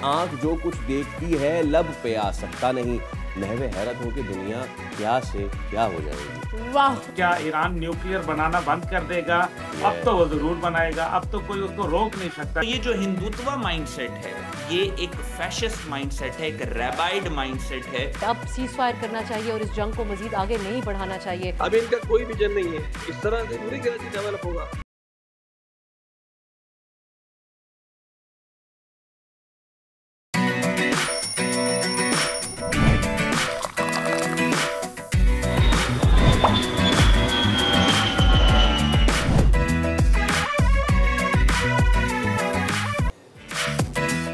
आंख जो कुछ देखती है लब पे आ सकता नहीं। महवे हैरत हो कि दुनिया क्या से क्या हो जाएगी। वाह, क्या ईरान न्यूक्लियर बनाना बंद कर देगा? अब तो वो जरूर बनाएगा, अब तो कोई उसको रोक नहीं सकता। ये जो हिंदुत्व माइंडसेट है, ये एक फैशिस्ट माइंडसेट है, एक रैबाइड माइंडसेट है। अब सीज फायर करना चाहिए और इस जंग को मजीद आगे नहीं बढ़ाना चाहिए। अब इनका कोई विजन नहीं है, इस तरह से पूरी कराची डेवलप होगा।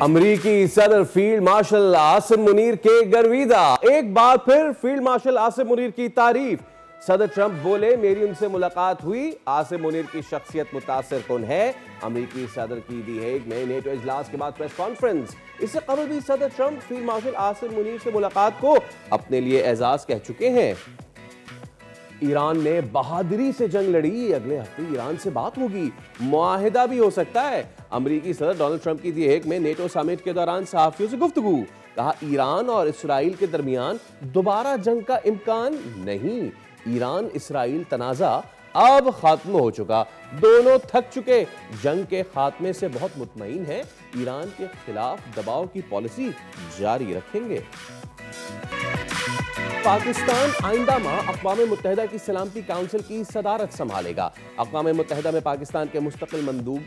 अमरीकी सदर फील्ड मार्शल आसिम मुनीर के गर्विदा। एक बार फिर फील्ड मार्शल आसिम मुनीर की तारीफ। सदर ट्रंप बोले, मेरी उनसे मुलाकात हुई। आसिम मुनीर की शख्सियत मुतासिर कुन है। अमरीकी सदर की दी हेग में नेटो इजलास के बाद प्रेस कॉन्फ्रेंस। इससे कबल भी सदर Trump field marshal Asim Munir से मुलाकात को अपने लिए एजाज कह चुके हैं। ईरान ने बहादुरी से जंग लड़ी। अगले हफ्ते ईरान से बात होगी, मुआहिदा भी हो सकता है। अमरीकी सदर डोनाल्ड ट्रंप की दी हेग में नेटो समिट के दौरान सहाफियों से गुफ्तगू। कहा, ईरान और इसराइल के दरमियान दोबारा जंग का इम्कान नहीं। ईरान इसराइल तनाजा अब खत्म हो चुका, दोनों थक चुके। जंग के खात्मे से बहुत मुतमईन है। ईरान के खिलाफ दबाव की पॉलिसी जारी रखेंगे। पाकिस्तान आइंदा माह अक़वाम मुत्तहिदा की सलामती काउंसिल की सदारत संभालेगा। अक़वाम मुत्तहिदा में पाकिस्तान के मुस्तकिल मंदूब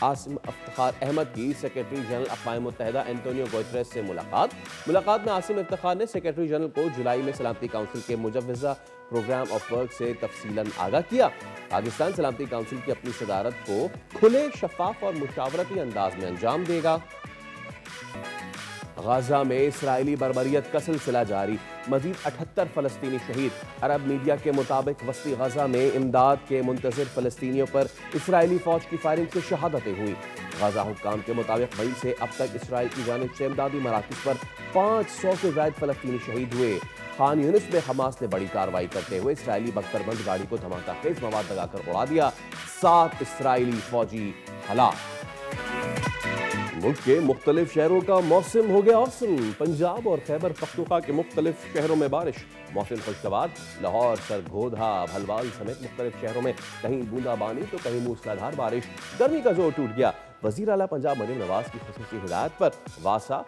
आसिम इफ्तिखार अहमद की सेक्रेटरी जनरल अक़वाम मुत्तहिदा एंटोनियो गुतेरेस से मुलाकात में आसिम इफ्तिखार ने सेक्रेटरी जनरल को जुलाई में सलामती काउंसिल के मुजव्वज़ा प्रोग्राम ऑफ वर्क से तफसीलन आगाह किया। पाकिस्तान सलामती काउंसिल की अपनी सदारत को खुले, शफाफ और मुशावरती अंदाज में अंजाम देगा। गाजा में इसराइली बर्बरियत का सिलसिला जारी, मजीद 78 फलस्तीनी शहीद। अरब मीडिया के मुताबिक वस्ती गाजा में इमदाद के मुंतज़िर फलस्तीनियों पर इसराइली फौज की फायरिंग से शहादतें हुई। गाजा हुक्काम के मुताबिक मई से अब तक इसराइल की जानिब से इमदादी मराकज़ पर 500 से ज़ायद फलस्तीनी शहीद हुए। खान यूनिस में हमास ने बड़ी कार्रवाई करते हुए इसराइली बख्तरबंद गाड़ी को धमाका खेज मवाद लगाकर उड़ा दिया। 7 इसराइली फौजी हलाक। मुल्क के मुख्तलिफ शहरों का मौसम हो गया औसम। पंजाब और खैबर पख्तूनख्वा के मुख्तलिफ शहरों में बारिश, मौसम खुशगवार। लाहौर, सरगोधा, भलवाल समेत मुख्तलिफ शहरों में कहीं बूंदाबांदी तो कहीं मूसलाधार बारिश। गर्मी का जोर टूट गया। वज़ीर आला पंजाब मरीम नवाज की खुसूसी हिदायत पर वासा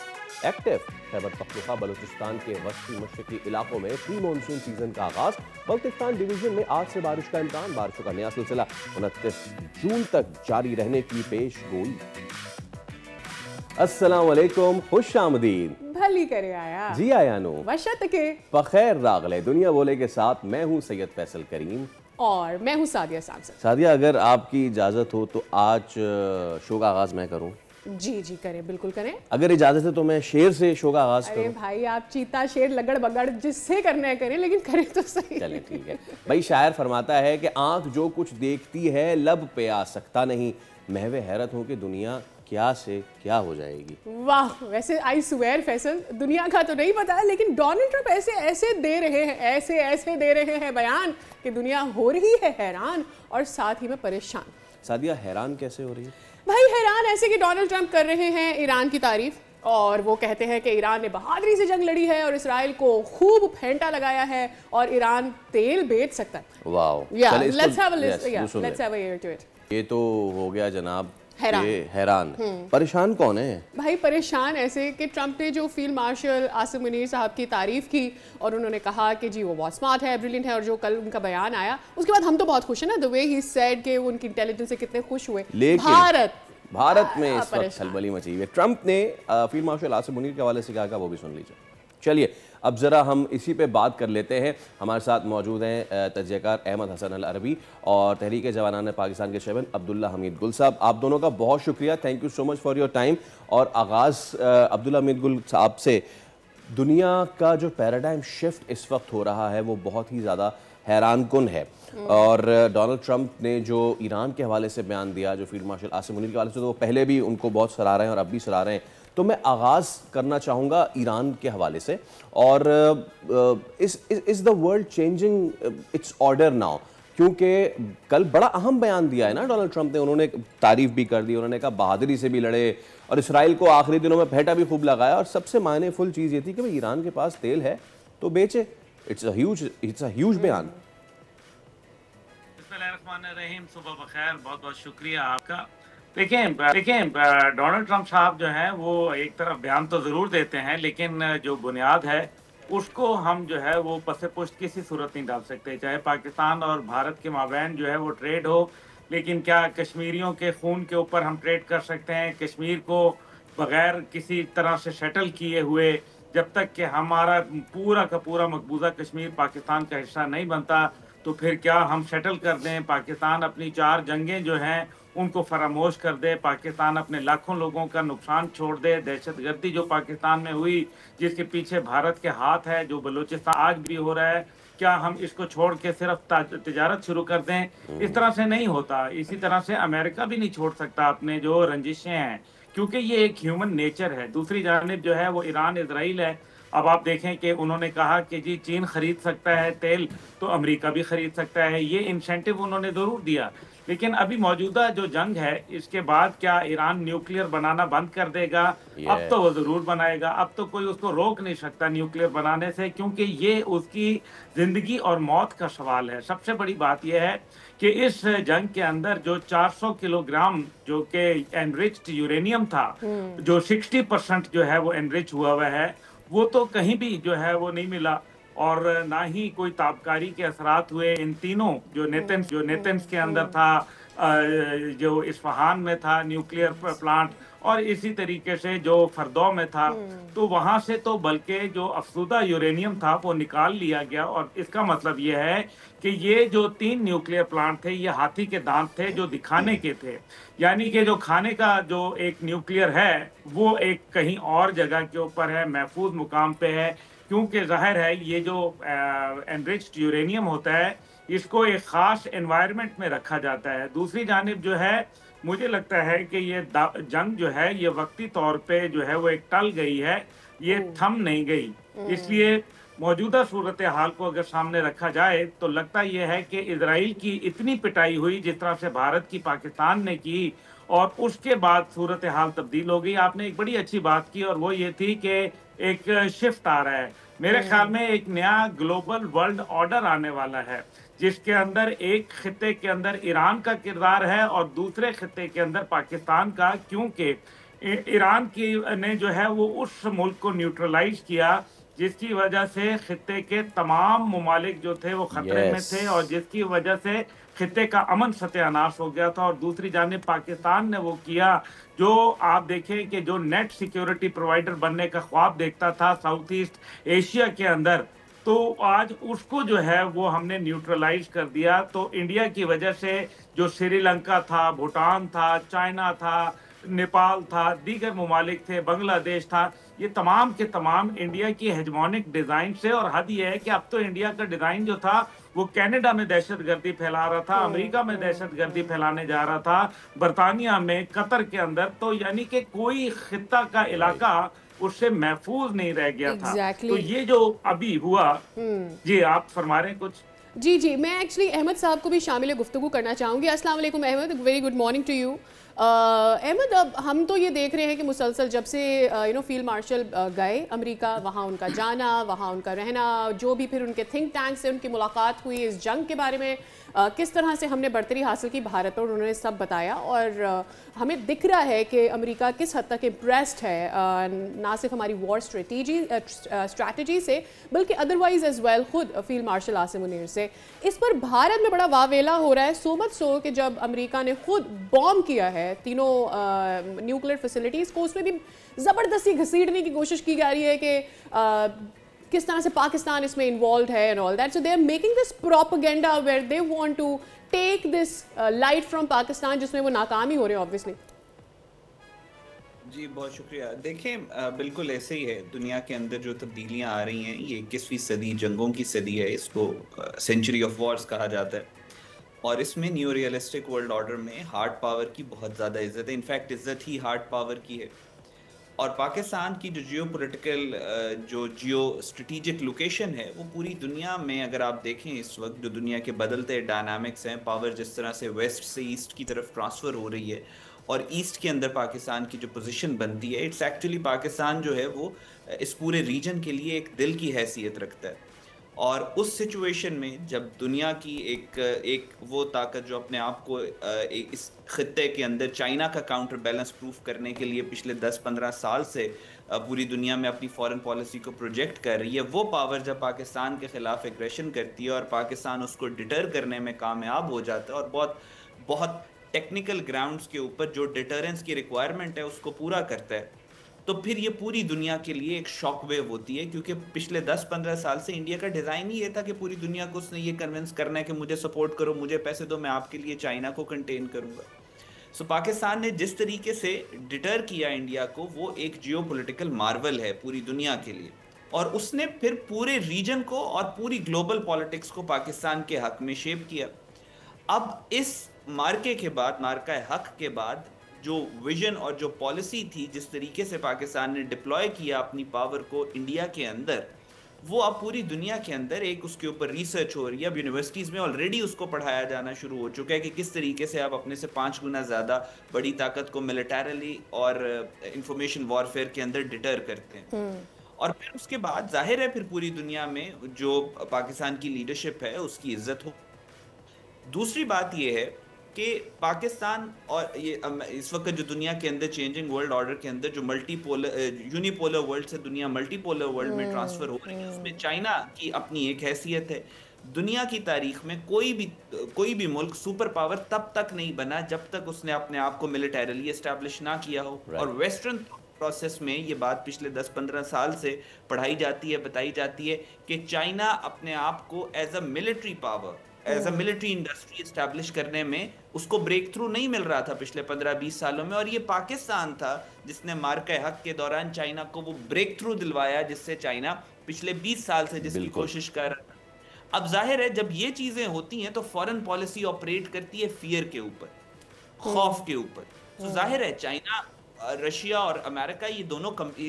एक्टिव। खैबर पख्तूनख्वा बलूचिस्तान के वस्ती मशरकी इलाकों में प्री मानसून सीजन का आगाज। बल्तिस्तान डिवीजन में आज से बारिश का इम्कान। बारिशों का नया सिलसिला 29 जून तक जारी रहने की पेश गोई। अस्सलाम वालेकुम, खुश आमदीद। भली करे आया जी आया नो वशत के बखैर रागले। दुनिया बोले के साथ मैं हूँ सैयद फैसल करीम और मैं हूँ सादिया सामसन। सादिया, अगर आपकी इजाजत हो तो आज शो का आगाज मैं करूँ? जी जी करें, बिल्कुल करें। अगर इजाजत है तो मैं शेर से शो का आगाज अरे करूँ? भाई, आप चीता शेर लगड़ बगड़ जिससे करना है करें, लेकिन करें तो सही। चले ठीक है भाई। शायर फरमाता है कि आंख जो कुछ देखती है लब पे आ सकता नहीं। महवे हैरत हो कि दुनिया क्या से क्या हो जाएगी। वाह, वैसे आई स्वेयर फैसल, दुनिया का तो नहीं पता, लेकिन डोनाल्ड ट्रंप ऐसे ऐसे दे रहे हैं, ऐसे ऐसे दे रहे हैं बयान कि दुनिया हो रही है हैरान और साथ ही में परेशान। सादिया, हैरान कैसे हो रही है? भाई हैरान ऐसे कि डोनाल्ड ट्रंप कर रहे हैं ईरान की तारीफ और वो कहते हैं कि ईरान ने बहादुरी से जंग लड़ी है और इसराइल को खूब फेंटा लगाया है और ईरान तेल बेच सकता है। वाह, ये तो हो गया जनाब हैरान। परेशान कौन है भाई? परेशान ऐसे कि ट्रंप ने जो फील्ड मार्शल आसिम मुनीर साहब की तारीफ की और उन्होंने कहा कि जी वो बहुत स्मार्ट है, ब्रिलियंट है, और जो कल उनका बयान आया उसके बाद हम तो बहुत खुश है ना, द वे ही सेड कि वो उनकी इंटेलिजेंस से कितने खुश हुए। भारत में इस वक्त खलबली मची हुई है। ट्रंप ने फील्ड मार्शल आसिम मुनीर के हवाले से क्या कहा वो भी सुन लीजिए। चलिए अब ज़रा हम इसी पे बात कर लेते हैं। हमारे साथ मौजूद हैं तजज़ियाकार अहमद हसन अल अरबी और तहरीक जवानान पाकिस्तान के चेयरमैन अब्दुल्ला हमीद गुल साहब। आप दोनों का बहुत शुक्रिया, thank you so much for your time. और आगाज़ अब्दुल्ला हमीद गुल साहब से, दुनिया का जो पैराडाइम शिफ्ट इस वक्त हो रहा है वो बहुत ही ज़्यादा हैरान कुन है। और डोनाल्ड ट्रंप ने जो ईरान के हवाले से बयान दिया, जो फील्ड मार्शल आसिम मुनीर के हवाले से, तो वो पहले भी उनको बहुत सराह रहे हैं और अब भी सराह रहे हैं। तो मैं आगाज़ करना चाहूँगा ईरान के हवाले से। और is the world changing it's order now? क्योंकि कल बड़ा अहम बयान दिया है ना डोनाल्ड ट्रंप ने, उन्होंने तारीफ भी कर दी, उन्होंने कहा बहादुरी से भी लड़े और इसराइल को आखिरी दिनों में फेंटा भी खूब लगाया, और सबसे मायनेफुल चीज़ ये थी कि भाई ईरान के पास तेल है तो बेचे। इट्स अ ह्यूज बयान। बिस्मिल्लाहिर्रहमानिर्रहीम, सुबह बखैर, बहुत बहुत शुक्रिया आपका। देखें डोनाल्ड ट्रंप साहब जो हैं वो एक तरफ बयान तो ज़रूर देते हैं, लेकिन जो बुनियाद है उसको हम जो है वो पसे पुष्ट किसी सूरत नहीं डाल सकते। चाहे पाकिस्तान और भारत के माबैन जो है वो ट्रेड हो, लेकिन क्या कश्मीरियों के खून के ऊपर हम ट्रेड कर सकते हैं? कश्मीर को बगैर किसी तरह से सेटल किए हुए जब तक कि हमारा पूरा का पूरा मकबूजा कश्मीर पाकिस्तान का हिस्सा नहीं बनता, तो फिर क्या हम सेटल कर दें? पाकिस्तान अपनी 4 जंगें जो हैं उनको फरामोश कर दे, पाकिस्तान अपने लाखों लोगों का नुकसान छोड़ दे, दहशतगर्दी जो पाकिस्तान में हुई जिसके पीछे भारत के हाथ है, जो बलूचिस्तान आज भी हो रहा है, क्या हम इसको छोड़ के सिर्फ तिजारत शुरू कर दें? इस तरह से नहीं होता। इसी तरह से अमेरिका भी नहीं छोड़ सकता अपने जो रंजिशें हैं, क्योंकि ये एक ह्यूमन नेचर है। दूसरी जानिब जो है वो ईरान इजराइल है। अब आप देखें कि उन्होंने कहा कि जी चीन खरीद सकता है तेल, तो अमेरिका भी खरीद सकता है। ये इंसेंटिव उन्होंने ज़रूर दिया, लेकिन अभी मौजूदा जो जंग है इसके बाद क्या ईरान न्यूक्लियर बनाना बंद कर देगा? अब तो वो ज़रूर बनाएगा। अब तो कोई उसको रोक नहीं सकता न्यूक्लियर बनाने से, क्योंकि ये उसकी ज़िंदगी और मौत का सवाल है। सबसे बड़ी बात यह है कि इस जंग के अंदर जो 400 किलोग्राम जो कि एनरिच्ड यूरेनियम था, जो 60% जो है वो एनरिच हुआ है, वो तो कहीं भी जो है वो नहीं मिला, और ना ही कोई ताबकारी के असरात हुए। इन तीनों जो नेतन्स के अंदर था, जो इस्फहान में था न्यूक्लियर प्लांट, और इसी तरीके से जो फरदौ में था, तो वहां से तो बल्कि जो अफसूदा यूरेनियम था वो निकाल लिया गया। और इसका मतलब ये है कि ये जो 3 न्यूक्लियर प्लांट थे ये हाथी के दांत थे जो दिखाने के थे, यानी कि जो खाने का जो एक न्यूक्लियर है वो एक कहीं और जगह के ऊपर है, महफूज मुकाम पे है, क्योंकि जाहिर है ये जो एनरिच्ड यूरेनियम होता है इसको एक ख़ास एनवायरनमेंट में रखा जाता है। दूसरी जानिब जो है मुझे लगता है कि ये जंग जो है ये वक्ती तौर पे जो है वो एक टल गई है, ये थम नहीं गई। इसलिए मौजूदा सूरत हाल को अगर सामने रखा जाए तो लगता यह है कि इजराइल की इतनी पिटाई हुई जिस तरह से भारत की पाकिस्तान ने की, और उसके बाद सूरत हाल तब्दील हो गई। आपने एक बड़ी अच्छी बात की और वो ये थी कि एक शिफ्ट आ रहा है। मेरे ख्याल में एक नया ग्लोबल वर्ल्ड ऑर्डर आने वाला है, जिसके अंदर एक खित्ते के अंदर ईरान का किरदार है और दूसरे खित्ते के अंदर पाकिस्तान का, क्योंकि ईरान की ने जो है वो उस मुल्क को न्यूट्रलाइज किया जिसकी वजह से खित्ते के तमाम ममालिक जो थे वो खतरे में थे, और जिसकी वजह से खित्ते का अमन सत्यानाश हो गया था। और दूसरी जानिब पाकिस्तान ने वो किया जो आप देखें कि जो नेट सिक्योरिटी प्रोवाइडर बनने का ख्वाब देखता था साउथ ईस्ट एशिया के अंदर, तो आज उसको जो है वो हमने न्यूट्रलाइज कर दिया। तो इंडिया की वजह से जो श्रीलंका था, भूटान था, चाइना था, नेपाल था, दीगर ममालिक थे, बांग्लादेश था, ये तमाम के तमाम इंडिया की हेजमोनिक डिज़ाइन से। और हद ये है कि अब तो इंडिया का डिज़ाइन जो था वो कनाडा में दहशतगर्दी फैला रहा था, अमेरिका में दहशतगर्दी फैलाने जा रहा था, बरतानिया में, कतर के अंदर, तो यानी कि कोई खित्ता का इलाका उससे महफूज नहीं रह गया था। तो ये जो अभी हुआ, जी आप फरमा रहे हैं कुछ? जी, मैं एक्चुअली अहमद साहब को भी शामिल गुफ्तगू करना चाहूँगी। अस्सलाम वालेकुम Ahmad, very good morning to you. Ahmad, अब हम तो ये देख रहे हैं कि मुसलसल जब से फील्ड मार्शल गए अमेरिका, वहाँ उनका जाना, वहाँ उनका रहना, जो भी फिर उनके थिंक टैंक से उनकी मुलाकात हुई, इस जंग के बारे में किस तरह से हमने बढ़तरी हासिल की भारत पर, उन्होंने सब बताया। और हमें दिख रहा है कि अमेरिका किस हद तक इम्प्रेस्ड है, ना सिर्फ हमारी वॉर स्ट्रैटेजी से बल्कि अदरवाइज एज वेल खुद फील्ड मार्शल आसिम मुनीर से। इस पर भारत में बड़ा वावेला हो रहा है, सो मच सो कि जब अमेरिका ने खुद बॉम्ब किया है तीनों न्यूक्लियर फैसिलिटीज़ को, उसमें भी ज़बरदस्ती घसीटने की कोशिश की जा रही है कि किस तरह से पाकिस्तान इसमें इन्वॉल्व है and all that. So they are making this propaganda where they want to take this light from Pakistan, जिसमें वो नाकाम ही हो रहे हैं ऑब्वियसली। जी बहुत शुक्रिया। देखें, बिल्कुल ऐसे ही है, दुनिया के अंदर जो तब्दीलियां आ रही हैं, ये 21वीं सदी जंगों की सदी है, इसको सेंचुरी ऑफ वॉर्स कहा जाता है, और इसमें न्यू रियलिस्टिक वर्ल्ड ऑर्डर में हार्ड पावर की बहुत ज़्यादा इज्जत है। इनफैक्ट इज्जत ही हार्ड पावर की है। और पाकिस्तान की जो जियो स्ट्रेटेजिक लोकेशन है वो पूरी दुनिया में, अगर आप देखें इस वक्त जो दुनिया के बदलते डायनामिक्स हैं, पावर जिस तरह से वेस्ट से ईस्ट की तरफ ट्रांसफ़र हो रही है और ईस्ट के अंदर पाकिस्तान की जो पोजीशन बनती है, इट्स एक्चुअली पाकिस्तान जो है वो इस पूरे रीजन के लिए एक दिल की हैसियत रखता है। और उस सिचुएशन में जब दुनिया की एक वो ताकत जो अपने आप को इस खित्ते के अंदर चाइना का काउंटर बैलेंस प्रूफ करने के लिए पिछले 10-15 साल से पूरी दुनिया में अपनी फॉरेन पॉलिसी को प्रोजेक्ट कर रही है, वो पावर जब पाकिस्तान के खिलाफ एग्रेशन करती है और पाकिस्तान उसको डिटर करने में कामयाब हो जाता है और बहुत बहुत टेक्निकल ग्राउंड्स के ऊपर जो डिटरेंस की रिक्वायरमेंट है उसको पूरा करता है, तो फिर ये पूरी दुनिया के लिए एक शॉक वेव होती है। क्योंकि पिछले 10-15 साल से इंडिया का डिज़ाइन ही ये था कि पूरी दुनिया को उसने ये कन्विंस करना है कि मुझे सपोर्ट करो, मुझे पैसे दो, मैं आपके लिए चाइना को कंटेन करूँगा। सो पाकिस्तान ने जिस तरीके से डिटर किया इंडिया को, वो एक जियोपॉलिटिकल मार्वल है पूरी दुनिया के लिए, और उसने फिर पूरे रीजन को और पूरी ग्लोबल पॉलिटिक्स को पाकिस्तान के हक में शेप किया। अब इस मार्के के बाद, मार्का हक के बाद, जो विजन और जो पॉलिसी थी, जिस तरीके से पाकिस्तान ने डिप्लॉय किया अपनी पावर को इंडिया के अंदर, वो अब पूरी दुनिया के अंदर एक उसके ऊपर रिसर्च हो रही है। अब यूनिवर्सिटीज़ में ऑलरेडी उसको पढ़ाया जाना शुरू हो चुका है कि किस तरीके से आप अपने से 5 गुना ज़्यादा बड़ी ताकत को मिलिटरली और इंफॉर्मेशन वॉरफेयर के अंदर डिटर करते हैं। और फिर उसके बाद जाहिर है फिर पूरी दुनिया में जो पाकिस्तान की लीडरशिप है उसकी इज्जत हो। दूसरी बात ये है कि पाकिस्तान और ये इस वक्त जो दुनिया के अंदर चेंजिंग वर्ल्ड ऑर्डर के अंदर जो यूनिपोलर वर्ल्ड से दुनिया मल्टीपोलर वर्ल्ड में ट्रांसफर हो रही है, उसमें चाइना की अपनी एक हैसियत है। दुनिया की तारीख में कोई भी मुल्क सुपर पावर तब तक नहीं बना जब तक उसने अपने आप को मिलिटरली एस्टैब्लिश ना किया हो। और वेस्टर्न प्रोसेस में ये बात पिछले 10-15 साल से पढ़ाई जाती है, बताई जाती है कि चाइना अपने आप को as a military power, as a military industry establish करने में उसको ब्रेक थ्रू नहीं मिल रहा था पिछले 15-20 सालों में, और ये पाकिस्तान था जिसने मार्का हक के दौरान चाइना को वो ब्रेक थ्रू दिलवाया जिससे चाइना पिछले 20 साल से जिसकी कोशिश कर रहा था। अब जाहिर है जब ये चीजें होती हैं तो फॉरेन पॉलिसी ऑपरेट करती है फियर के ऊपर, खौफ के ऊपर। तो जाहिर है चाइना, रशिया और अमेरिका, ये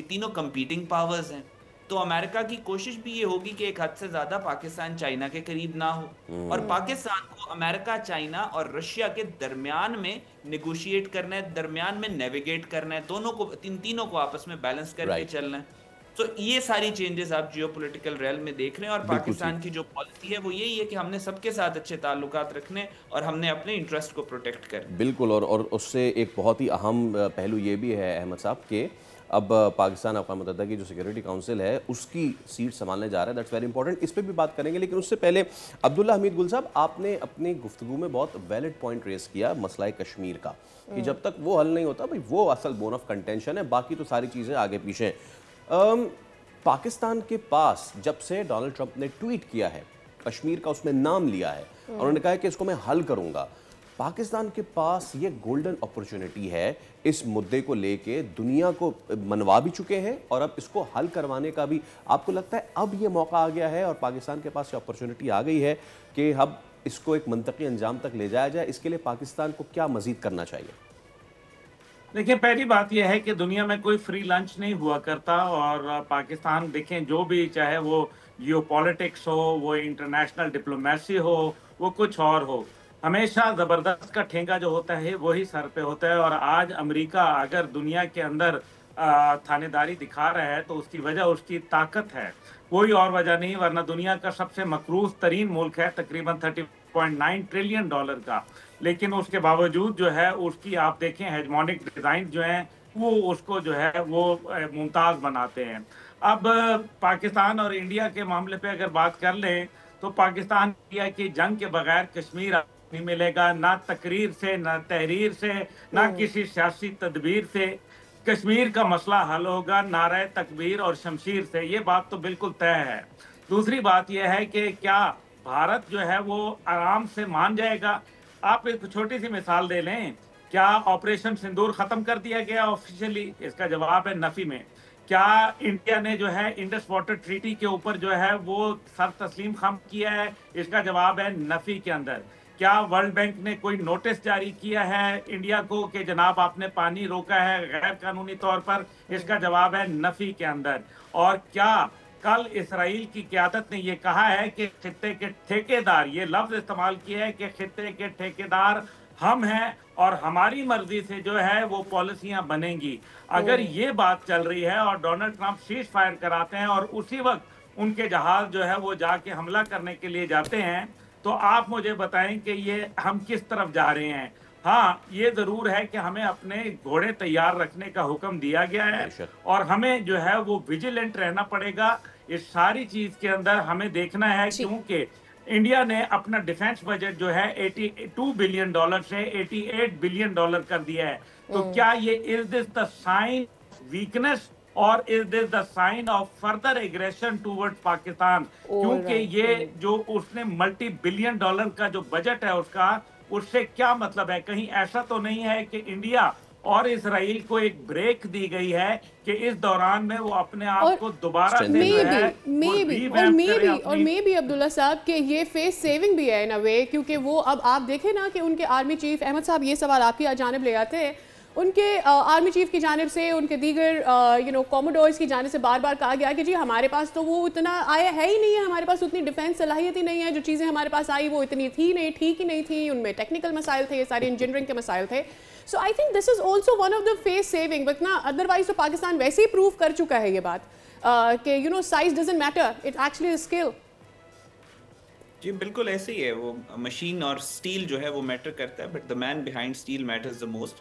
तीनों कंपीटिंग पावर्स हैं, तो अमेरिका की कोशिश भी ये होगी कि एक हद से ज्यादा पाकिस्तान चाइना के करीब ना हो, और पाकिस्तान को अमेरिका, चाइना और रशिया के दरमियान में निगोशिएट करना है, दरमियान में नेविगेट करना है, तीनों को आपस में बैलेंस करके चलना है। तो ये सारी चेंजेस आप जियोपॉलिटिकल रेल में देख रहे हैं, और पाकिस्तान की जो पॉलिसी है वो यही है कि हमने सबके साथ अच्छे ताल्लुकात रखने और हमने अपने इंटरेस्ट को प्रोटेक्ट करना। बिल्कुल, और उससे एक बहुत ही अहम पहलू ये भी है अहमद साहब के अब पाकिस्तान अक़वाम मुत्तहिदा की जो सिक्योरिटी काउंसिल है उसकी सीट संभालने जा रहा है। दैट्स वेरी इंपॉर्टेंट, इस पर भी बात करेंगे। लेकिन उससे पहले अब्दुल्ला हमीद गुल साहब, आपने अपनी गुफ्तगू में बहुत वैलिड पॉइंट रेस किया मसला कश्मीर का, कि जब तक वो हल नहीं होता भाई वो असल बोन ऑफ कंटेंशन है, बाकी तो सारी चीज़ें आगे पीछे। पाकिस्तान के पास जब से डोनाल्ड ट्रंप ने ट्वीट किया है, कश्मीर का उसमें नाम लिया है और उन्होंने कहा है कि इसको मैं हल करूंगा, पाकिस्तान के पास ये गोल्डन अपॉर्चुनिटी है इस मुद्दे को लेके, दुनिया को मनवा भी चुके हैं और अब इसको हल करवाने का भी आपको लगता है अब ये मौका आ गया है और पाकिस्तान के पास ये अपॉर्चुनिटी आ गई है कि अब इसको एक मंतकी अंजाम तक ले जाया जाए? इसके लिए पाकिस्तान को क्या मजीद करना चाहिए? देखिए, पहली बात यह है कि दुनिया में कोई फ्री लंच नहीं हुआ करता, और पाकिस्तान देखें जो भी, चाहे वो जियोपॉलिटिक्स हो, वो इंटरनेशनल डिप्लोमेसी हो, वो कुछ और हो, हमेशा ज़बरदस्त का ठेंगा जो होता है वही सर पे होता है। और आज अमेरिका अगर दुनिया के अंदर थानेदारी दिखा रहा है तो उसकी वजह उसकी ताकत है, कोई और वजह नहीं, वरना दुनिया का सबसे मकरूज तरीन मुल्क है तकरीबन $30.9 ट्रिलियन का, लेकिन उसके बावजूद जो है उसकी आप देखें हेजमोनिक डिज़ाइन जो है वो उसको जो है वो मुमताज़ बनाते हैं। अब पाकिस्तान और इंडिया के मामले पे अगर बात कर लें तो पाकिस्तान इंडिया की जंग के बगैर कश्मीर नहीं मिलेगा, ना तकरीर से, ना तहरीर से, ना किसी सियासी तदबीर से कश्मीर का मसला हल होगा, नारे तकबीर और शमशीर से, ये बात तो बिल्कुल तय है। दूसरी बात यह है कि क्या भारत जो है वो आराम से मान जाएगा? आप एक छोटी सी मिसाल दे लें, क्या ऑपरेशन सिंदूर खत्म कर दिया गया ऑफिशियली? इसका जवाब है नफी में। क्या इंडिया ने जो है इंडस वाटर ट्रीटी के ऊपर जो है वो सर तस्लीम खम किया है? इसका जवाब है नफी के अंदर। क्या वर्ल्ड बैंक ने कोई नोटिस जारी किया है इंडिया को कि जनाब आपने पानी रोका है गैर कानूनी तौर पर? इसका जवाब है नफी के अंदर। और क्या कल इसराइल की क़यादत ने यह कहा है कि खित्ते के ठेकेदार, ये लफ्ज इस्तेमाल किया है कि खित्ते के ठेकेदार हम हैं और हमारी मर्जी से जो है वो पॉलिसियां बनेंगी। अगर ये बात चल रही है और डोनाल्ड ट्रंप सीज फायर कराते हैं और उसी वक्त उनके जहाज जो है वो जाके हमला करने के लिए जाते हैं, तो आप मुझे बताएं कि ये हम किस तरफ जा रहे हैं। हाँ, ये जरूर है कि हमें अपने घोड़े तैयार रखने का हुक्म दिया गया है और हमें जो है वो विजिलेंट रहना पड़ेगा। इस सारी चीज के अंदर हमें देखना है, क्योंकि इंडिया ने अपना डिफेंस बजट जो है 82 बिलियन डॉलर से 88 बिलियन डॉलर कर दिया है। तो क्या ये is this the sign weakness और is this the sign of further aggression towards Pakistan? क्योंकि ये जो उसने मल्टी बिलियन डॉलर का जो बजट है उसका, उससे क्या मतलब है? कहीं ऐसा तो नहीं है कि इंडिया और इसराइल को एक ब्रेक दी गई है कि इस दौरान में वो अपने आप को दोबारा मे बी अब्दुल्ला साहब के ये फेस सेविंग भी है इन अ वे, क्योंकि वो अब आप देखें ना कि उनके आर्मी चीफ अहमद साहब, ये सवाल आपकी जानिब ले आते हैं, उनके आर्मी चीफ की जानिब से, उनके दीगर कॉमोडोर्स की जानिब से बार बार कहा गया कि जी हमारे पास तो वो इतना आया है ही नहीं है, हमारे पास उतनी डिफेंस सलाहियत ही नहीं है, जो चीज़ें हमारे पास आई वो इतनी थी नहीं, ठीक ही नहीं थी, उनमें टेक्निकल मसाइल थे, ये सारे इंजीनियरिंग के मसाइल थे। So I think this is also one of the face saving, but ना अदरवाइज तो पाकिस्तान वैसे ही प्रूव कर चुका है ये बात कि size doesn't matter, it actually is skill. जी बिल्कुल ऐसे ही है, वो मशीन और स्टील जो है वो मैटर करता है, but the man behind steel matters the most.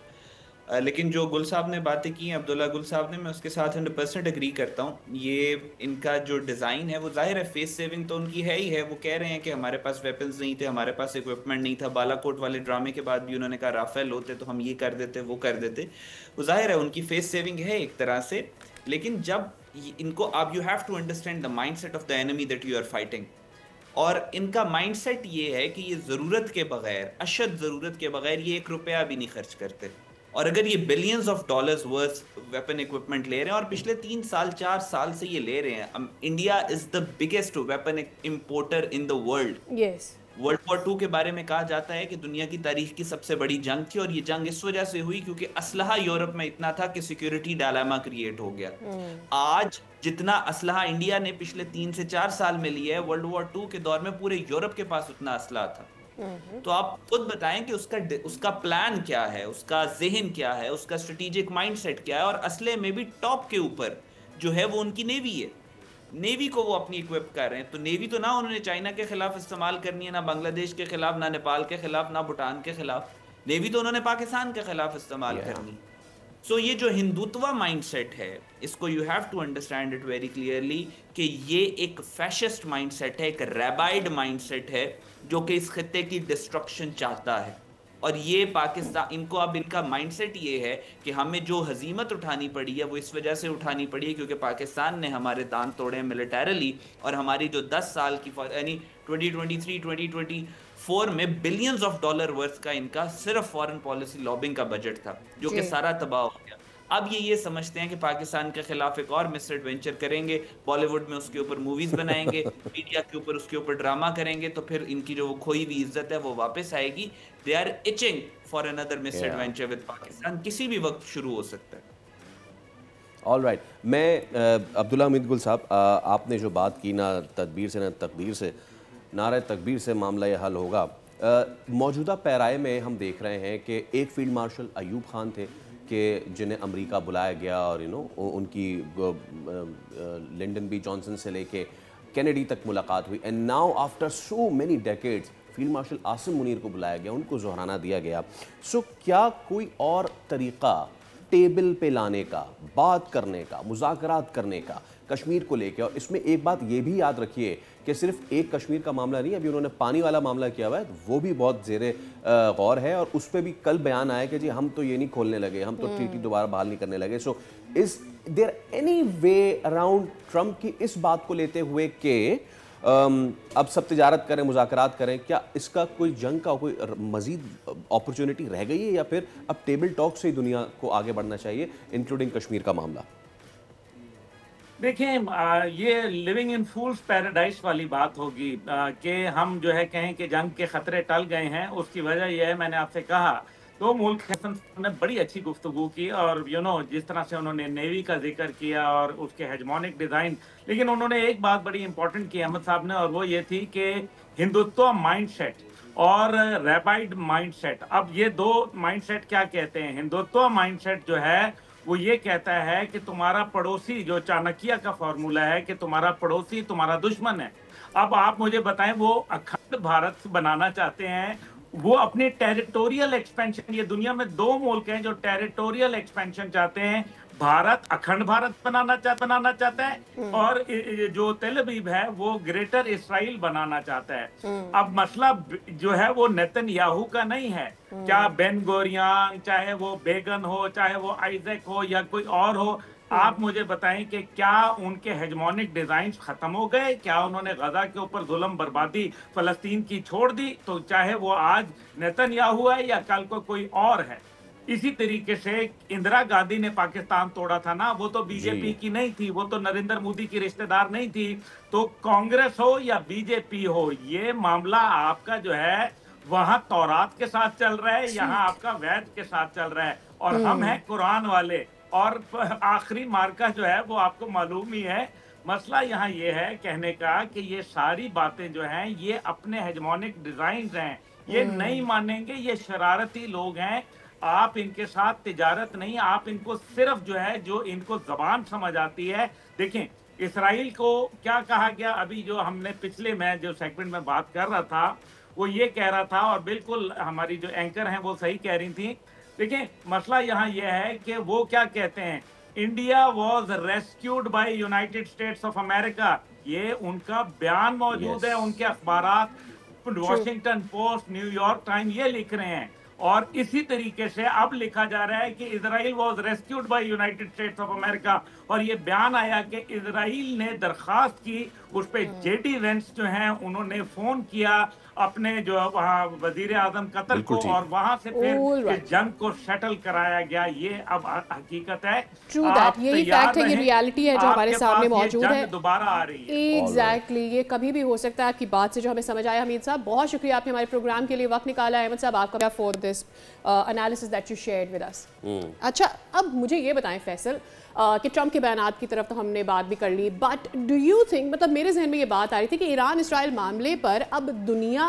लेकिन जो गुल साहब ने बातें की हैं, अब्दुल्ला गुल साहब ने, मैं उसके साथ 100% एग्री करता हूँ। ये इनका जो डिज़ाइन है वो जाहिर है फेस सेविंग तो उनकी है ही है। वो कह रहे हैं कि हमारे पास वेपन्स नहीं थे, हमारे पास इक्विपमेंट नहीं था। बालाकोट वाले ड्रामे के बाद भी उन्होंने कहा राफेल होते तो हम ये कर देते वो कर देते। वो जाहिर है उनकी फेस सेविंग है एक तरह से। लेकिन जब इनको आप you have to understand the mind set of the enemy that you are fighting, और इनका माइंडसेट ये है कि ये ज़रूरत के बगैर, अशद ज़रूरत के बगैर ये 1 रुपया भी नहीं खर्च करते। और अगर ये billions of dollars worth weapon equipment ले रहे हैं और पिछले 3 साल 4 साल से ये ले रहे हैं, India is the biggest weapon importer in the world. Yes, world war 2 के बारे में कहा जाता है कि दुनिया की तारीख की सबसे बड़ी जंग थी, और ये जंग इस वजह से हुई क्योंकि असलहा यूरोप में इतना था कि सिक्योरिटी डायलेमा क्रिएट हो गया। आज जितना असलहा इंडिया ने पिछले 3 से 4 साल में लिया है, वर्ल्ड वॉर 2 के दौर में पूरे यूरोप के पास उतना असलहा था। तो आप खुद बताएं कि उसका प्लान क्या है, उसका ज़हन क्या है, उसका स्ट्रेटेजिक माइंडसेट क्या है। और असले में भी टॉप के ऊपर जो है वो उनकी नेवी है। नेवी को वो अपनी इक्विप कर रहे हैं। तो नेवी तो ना उन्होंने चाइना के खिलाफ इस्तेमाल करनी है, ना बांग्लादेश के खिलाफ, ना नेपाल के खिलाफ, ना भूटान के खिलाफ। नेवी तो उन्होंने पाकिस्तान के खिलाफ इस्तेमाल करनी। सो ये जो हिंदुत्व माइंडसेट है, इसको you have to understand it very clearly कि ये एक फैशिस्ट माइंडसेट है, एक रैबाइड माइंडसेट है जो कि इस खित्ते की डिस्ट्रक्शन चाहता है। और ये पाकिस्तान, इनको अब इनका माइंडसेट ये है कि हमें जो हजीमत उठानी पड़ी है वो इस वजह से उठानी पड़ी है क्योंकि पाकिस्तान ने हमारे दांत तोड़े मिलिटरली, और हमारी जो 10 साल की यानी 2023-2024 में बिलियंस ऑफ डॉलर वर्थ का इनका सिर्फ फॉरेन पॉलिसी लॉबिंग का बजट था जो कि सारा तबाह हो गया। अब ये समझते हैं कि पाकिस्तान के खिलाफ एक और मिस एडवेंचर करेंगे, बॉलीवुड में उसके ऊपर मूवीज बनाएंगे, मीडिया के ऊपर उसके ऊपर ड्रामा करेंगे, तो फिर इनकी जो खोई हुई इज्जत है वो वापस आएगी। They are itching for another misadventure with Pakistan, किसी भी वक्त शुरू हो सकता है। ऑल राइट, मैं अब्दुल्ला हमीद गुल साहब, आपने जो बात की ना तदबीर से ना तकदीर से, नारे तकबीर से मामला ये हल होगा। मौजूदा पैराए में हम देख रहे हैं कि एक फील्ड मार्शल अयूब खान थे कि जिन्हें अमेरिका बुलाया गया और उनकी लिंडन बी जॉनसन से लेके कैनेडी तक मुलाकात हुई। And now after so many decades field marshal Asim Munir को बुलाया गया, उनको जोहराना दिया गया। सो क्या कोई और तरीक़ा टेबल पे लाने का, बात करने का, मुज़ाकरात करने का कश्मीर को लेके? और इसमें एक बात ये भी याद रखिए कि सिर्फ एक कश्मीर का मामला नहीं, अभी उन्होंने पानी वाला मामला किया हुआ है, तो वो भी बहुत ज़ेरे गौर है। और उस पर भी कल बयान आया कि जी हम तो ये नहीं खोलने लगे, हम तो ट्रीटी दोबारा बहाल नहीं करने लगे। So is there any way around Trump की इस बात को लेते हुए कि अब सब तिजारत करें, मुज़ाकरात करें, क्या इसका कोई जंग का कोई मज़ीद अपॉर्चुनिटी रह गई है या फिर अब टेबल टॉक से ही दुनिया को आगे बढ़ना चाहिए, इंक्लूडिंग कश्मीर का मामला? देखें, ये लिविंग इन फूल्स पैराडाइज वाली बात होगी कि हम जो है कहें कि जंग के खतरे टल गए हैं। उसकी वजह यह है, मैंने आपसे कहा, दो मुल्क ने बड़ी अच्छी गुफ्तगू की और जिस तरह से उन्होंने नेवी का जिक्र किया और उसके हेजमोनिक डिज़ाइन, लेकिन उन्होंने एक बात बड़ी इंपॉर्टेंट की अहमद साहब ने, और वो ये थी कि हिंदुत्व माइंडसेट और रैबाइड माइंडसेट। अब ये दो माइंडसेट क्या कहते हैं? हिंदुत्व माइंडसेट जो है वो ये कहता है कि तुम्हारा पड़ोसी, जो चाणक्य का फॉर्मूला है कि तुम्हारा पड़ोसी तुम्हारा दुश्मन है। अब आप मुझे बताएं, वो अखंड भारत बनाना चाहते हैं, वो अपनी टेरिटोरियल एक्सपेंशन, ये दुनिया में दो मुल्क हैं जो टेरिटोरियल एक्सपेंशन चाहते हैं। भारत अखंड भारत बनाना चाहता है और जो तेल अवीव है वो ग्रेटर इसराइल बनाना चाहता है। अब मसला जो है वो नेतन्याहू का नहीं है, क्या बेन गोरियन, चाहे वो बेगन हो, चाहे वो आइजैक हो या कोई और हो। आप मुझे बताएं कि क्या उनके हेजमोनिक डिजाइन खत्म हो गए? क्या उन्होंने गजा के ऊपर जुल्म बर्बादी फलस्तीन की छोड़ दी? तो चाहे वो आज नेतन्याहू है या कल को कोई और है। इसी तरीके से इंदिरा गांधी ने पाकिस्तान तोड़ा था ना, वो तो बीजेपी की नहीं थी, वो तो नरेंद्र मोदी की रिश्तेदार नहीं थी। तो कांग्रेस हो या बीजेपी हो, ये मामला आपका जो है वहां तौरात के साथ चल रहा है, यहाँ आपका वैद के साथ चल रहा है, और हम हैं कुरान वाले। और आखिरी मार्का जो है वो आपको मालूम ही है। मसला यहाँ ये है कहने का कि ये सारी बातें जो हैं ये अपने हेजमोनिक डिजाइन हैं, ये नहीं मानेंगे, ये शरारती लोग हैं। आप इनके साथ तिजारत नहीं, आप इनको सिर्फ जो है जो इनको जबान समझ आती है। देखें, इसराइल को क्या कहा गया, अभी जो हमने पिछले मैं जो सेगमेंट में बात कर रहा था वो ये कह रहा था, और बिल्कुल हमारी जो एंकर हैं वो सही कह रही थी। देखिए, मसला यहाँ यह है कि वो क्या कहते हैं, India was rescued bye United states of America. ये उनका बयान मौजूद है, उनके अखबारात, वॉशिंगटन पोस्ट, न्यूयॉर्क टाइम ये लिख रहे हैं। और इसी तरीके से अब लिखा जा रहा है कि Israel was rescued bye United states of America, और ये बयान आया कि इजराइल ने दरखास्त की, उस पर जेडी वेंस जो हैं उन्होंने फोन किया अपने जो वहाँ वजीर आजम कतर को, और वहां से फिर जंग को सेटल कराया गया। ये अब हकीकत है, यही फैक्ट है, ये रियलिटी है जो हमारे सामने मौजूद है, दोबारा आ रही है। एग्जैक्टली, ये कभी भी हो सकता है। आपकी बात से जो हमें समझ आया, हमीद साहब बहुत शुक्रिया, आपने हमारे प्रोग्राम के लिए वक्त निकाला। अहमद साहब, आपका for this analysis that you shared with us. अच्छा, अब मुझे ये बताएं फैसल कि ट्रंप के बयानात की तरफ तो हमने बात भी कर ली, बट डू यू थिंक, मतलब मेरे जहन में ये बात आ रही थी कि ईरान इसराइल मामले पर अब दुनिया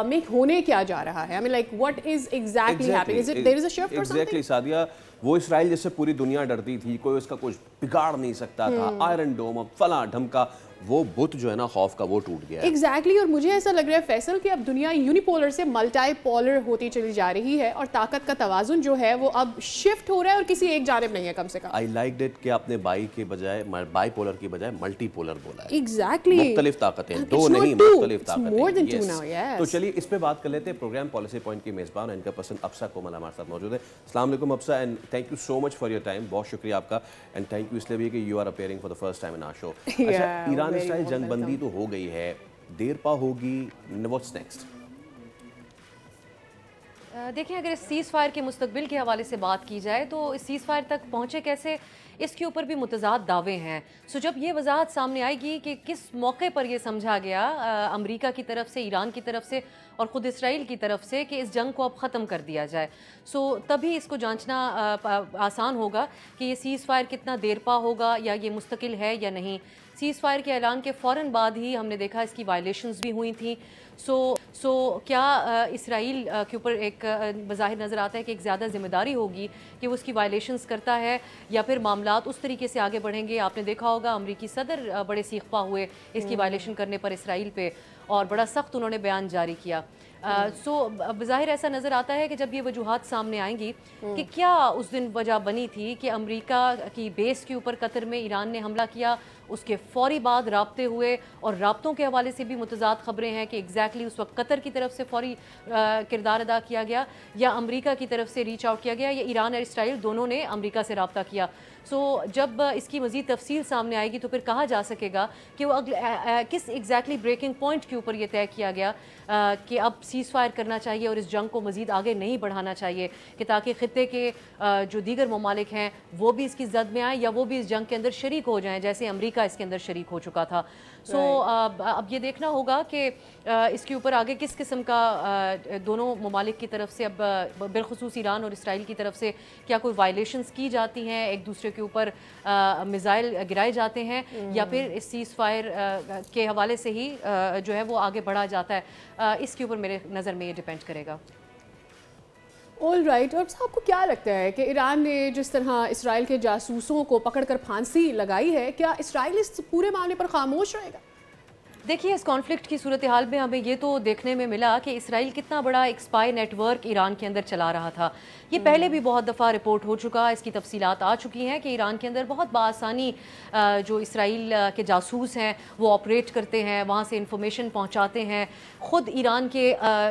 में होने क्या जा रहा है? I mean like what is exactly happening? Is it there is a shift or something? Exactly Sadia, वो इसराइल जिससे पूरी दुनिया डरती थी, कोई उसका कुछ बिगाड़ नहीं सकता था, आयरन डोम, अब फला ढमका, वो बुत जो है ना खौफ का, वो टूट गया। एग्जैक्टली, और मुझे ऐसा लग रहा है फैसल कि अब दुनिया यूनिपोलर से मल्टीपोलर होती चली जा रही है, और ताकत का तवाजुन जो है वो अब शिफ्ट हो रहा है और किसी एक जानिब नहीं है कम से कम। आई लाइक दैट कि आपने बाई के बजाय, बाइपोलर की बजाय मल्टीपोलर बोला है। एग्जैक्टली, मुख्तलिफ ताकतें, दो नहीं मुख्तलिफ ताकतें। yes. तो चलिए इस पे बात कर लेते हैं। प्रोग्राम पॉलिसी पॉइंट की मेजबान इनका पसंद अफसा कोमल हमारे साथ मौजूद है। अस्सलाम वालेकुम Afsa, and thank you so much for your time. बहुत शुक्रिया आपका, एंड थैंक यू इसलिए भी कि you are appearing for the first time in our show. अच्छा, ईरान इसराइल जंग बंदी तो हो गई है, देर पा होगी, व्हाट्स नेक्स्ट? देखिए, अगर इस सीज़ फायर के मुस्तकबिल के हवाले से बात की जाए तो इस सीज़ फायर तक पहुँचे कैसे, इसके ऊपर भी मुतज़ाद दावे हैं। सो जब ये वजाहत सामने आएगी कि किस मौके पर यह समझा गया अमेरिका की तरफ से, ईरान की तरफ से और ख़ुद इसराइल की तरफ से कि इस जंग को अब ख़त्म कर दिया जाए, सो तभी इसको जांचना आसान होगा कि ये सीज़ फायर कितना देरपा होगा या ये मुस्तकिल है या नहीं। सीज़ फायर के ऐलान के फ़ौरन बाद ही हमने देखा इसकी वायलेशंस भी हुई थी। सो क्या इसराइल के ऊपर एक बज़ाहिर नज़र आता है कि एक ज़्यादा ज़िम्मेदारी होगी कि वो उसकी वायलेशंस करता है, या फिर मामलात उस तरीके से आगे बढ़ेंगे? आपने देखा होगा अमरीकी सदर बड़े सीखपा हुए इसकी वायलेशन करने पर इसराइल पे, और बड़ा सख्त उन्होंने बयान जारी किया। सो बज़ाहिर ऐसा नज़र आता है कि जब ये वजूहात सामने आएंगी कि क्या उस दिन वजह बनी थी कि अमेरिका की बेस के ऊपर कतर में ईरान ने हमला किया, उसके फौरी बाद राब्ते हुए, और राब्तों के हवाले से भी मुतज़ाद ख़बरें हैं कि एग्जैक्टली उस वक्त कतर की तरफ से फौरी किरदार अदा किया गया या अमेरिका की तरफ से रीच आउट किया गया, या ईरान और इसराइल दोनों ने अमेरिका से रब्ता किया। सो जब इसकी मज़ीद तफसील सामने आएगी तो फिर कहा जा सकेगा कि वो किस एग्जैक्टली ब्रेकिंग पॉइंट के के ऊपर ये तय किया गया कि अब सीज़ फायर करना चाहिए और इस जंग को मज़ीद आगे नहीं बढ़ाना चाहिए, कि ताकि ख़ित्ते के जो दीगर ममालिक हैं वो भी इसकी जद में आए या वो भी इस जंग के अंदर शरीक हो जाएं, जैसे अमेरिका इसके अंदर शरीक हो चुका था। सो अब ये देखना होगा कि इसके ऊपर आगे किस किस्म का दोनों ममालिक की तरफ से, अब बिलखुसूस ईरान और इसराइल की तरफ से क्या कोई वायलेशंस की जाती हैं, एक दूसरे के ऊपर मिसाइल गिराए जाते हैं, या फिर इस सीज़ फायर के हवाले से ही जो है वो आगे बढ़ा जाता है, इसके ऊपर मेरे नज़र में ये डिपेंड करेगा। All right. और आपको क्या लगता है कि ईरान ने जिस तरह इसराइल के जासूसों को पकड़कर फांसी लगाई है, क्या इसराइल इस पूरे मामले पर खामोश रहेगा? देखिए, इस कॉन्फ्लिक्ट की सूरत हाल में हमें ये तो देखने में मिला कि इसराइल कितना बड़ा एक स्पाई नेटवर्क ईरान के अंदर चला रहा था। ये पहले भी बहुत दफ़ा रिपोर्ट हो चुका, इसकी तफसीलात आ चुकी हैं कि ईरान के अंदर बहुत बासानी जो इसराइल के जासूस हैं वो ऑपरेट करते हैं, वहाँ से इंफॉर्मेशन पहुँचाते हैं। ख़ुद ईरान के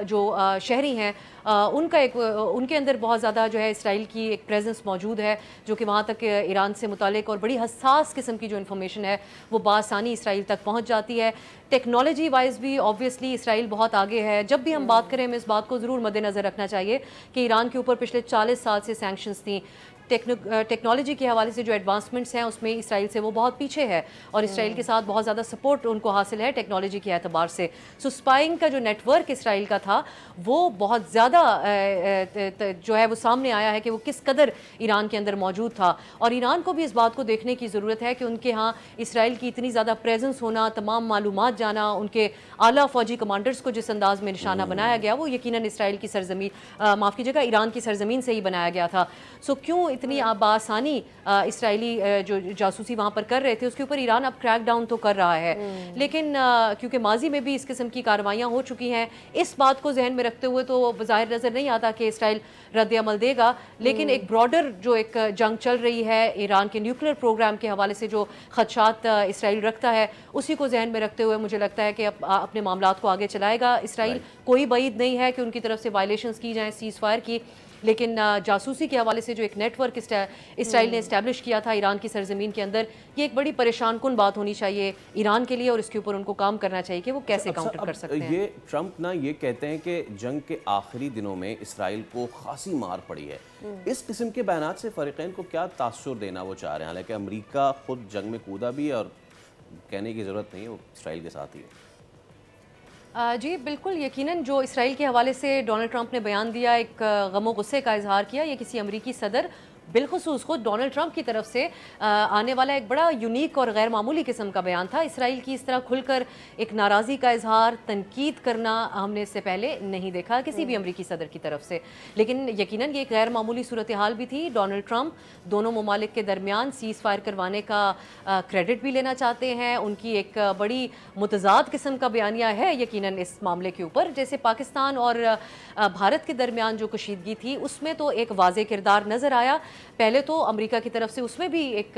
जो शहरी हैं उनके अंदर बहुत ज़्यादा जो है इसराइल की एक प्रेजेंस मौजूद है, जो कि वहाँ तक ईरान से मुतालिक और बड़ी हसास किस्म की जो इन्फॉर्मेशन है वो बासानी इसराइल तक पहुँच जाती है। टेक्नोलॉजी वाइज भी ऑब्वियसली इसराइल बहुत आगे है। जब भी हम बात करें, हमें इस बात को ज़रूर मद्देनज़र रखना चाहिए कि ईरान के ऊपर पिछले 40 साल से सैंक्शंस थी। टेक्नोलॉजी के हवाले से जो एडवांसमेंट्स हैं उसमें इसराइल से वो बहुत पीछे है और इसराइल के साथ बहुत ज़्यादा सपोर्ट उनको हासिल है टेक्नोलॉजी के एतबार से। सो स्पाइंग का जो नेटवर्क इसराइल का था वो बहुत ज़्यादा जो है वो सामने आया है कि वो किस कदर ईरान के अंदर मौजूद था। और ईरान को भी इस बात को देखने की ज़रूरत है कि उनके यहाँ इसराइल की इतनी ज़्यादा प्रेजेंस होना, तमाम मालूमात जाना, उनके आला फ़ौजी कमांडर्स को जिस अंदाज में निशाना बनाया गया वो यकीनन इसराइल की सरजमीन, माफ़ कीजिएगा, ईरान की सरजमीन से ही बनाया गया था। सो क्यों इतनी बासानी इसराइली जो जासूसी वहाँ पर कर रहे थे उसके ऊपर ईरान अब क्रैक डाउन तो कर रहा है, लेकिन क्योंकि माजी में भी इस किस्म की कार्रवाइयाँ हो चुकी हैं, इस बात को जहन में रखते हुए तो ज़ाहिर नज़र नहीं आता कि इसराइल रद्द अमल देगा। लेकिन एक ब्रॉडर जो एक जंग चल रही है ईरान के न्यूक्लियर प्रोग्राम के हवाले से, जो खदशात इसराइल रखता है, उसी को जहन में रखते हुए मुझे लगता है कि अपने मामलात को आगे चलाएगा इसराइल। कोई बईद नहीं है कि उनकी तरफ से वायलेशंस की जाएँ सीज़ फायर की, लेकिन जासूसी के हवाले से जो एक नेटवर्क इसराइल ने इस्टेब्लिश किया था ईरान की सरजमीन के अंदर, ये एक बड़ी परेशान कुन बात होनी चाहिए ईरान के लिए और इसके ऊपर उनको काम करना चाहिए कि वो कैसे काउंटर कर सकते हैं। ये ट्रंप ना ये कहते हैं कि जंग के आखिरी दिनों में इसराइल को खासी मार पड़ी है। इस किस्म के बयानात से फरीकैन को क्या तासुर देना वो चाह रहे हैं? हालांकि अमेरिका खुद जंग में कूदा भी है और कहने की ज़रूरत नहीं है, वो इसराइल के साथ ही है। जी बिल्कुल, यकीनन जो इसराइल के हवाले से डोनाल्ड ट्रंप ने बयान दिया, एक गमो गुस्से का इजहार किया, ये किसी अमरीकी सदर बिलखुसूस खुद डोनाल्ड ट्रंप की तरफ से आने वाला एक बड़ा यूनिक और गैर मामूली किस्म का बयान था। इसराइल की इस तरह खुलकर एक नाराज़गी का इजहार, तनकीद करना हमने इससे पहले नहीं देखा किसी भी अमरीकी सदर की तरफ से। लेकिन यकीनन ये एक गैर मामूली सूरत हाल भी थी। डोनाल्ड ट्रंप दोनों ममालिक के दरमियान सीज़ फायर करवाने का क्रेडिट भी लेना चाहते हैं। उनकी एक बड़ी मुतज़ाद किस्म का बयानिया है यकीनन इस मामले के ऊपर। जैसे पाकिस्तान और भारत के दरमियान जो कशीदगी थी उसमें तो एक वाज़े किरदार नज़र आया। पहले तो अमेरिका की तरफ से उसमें भी एक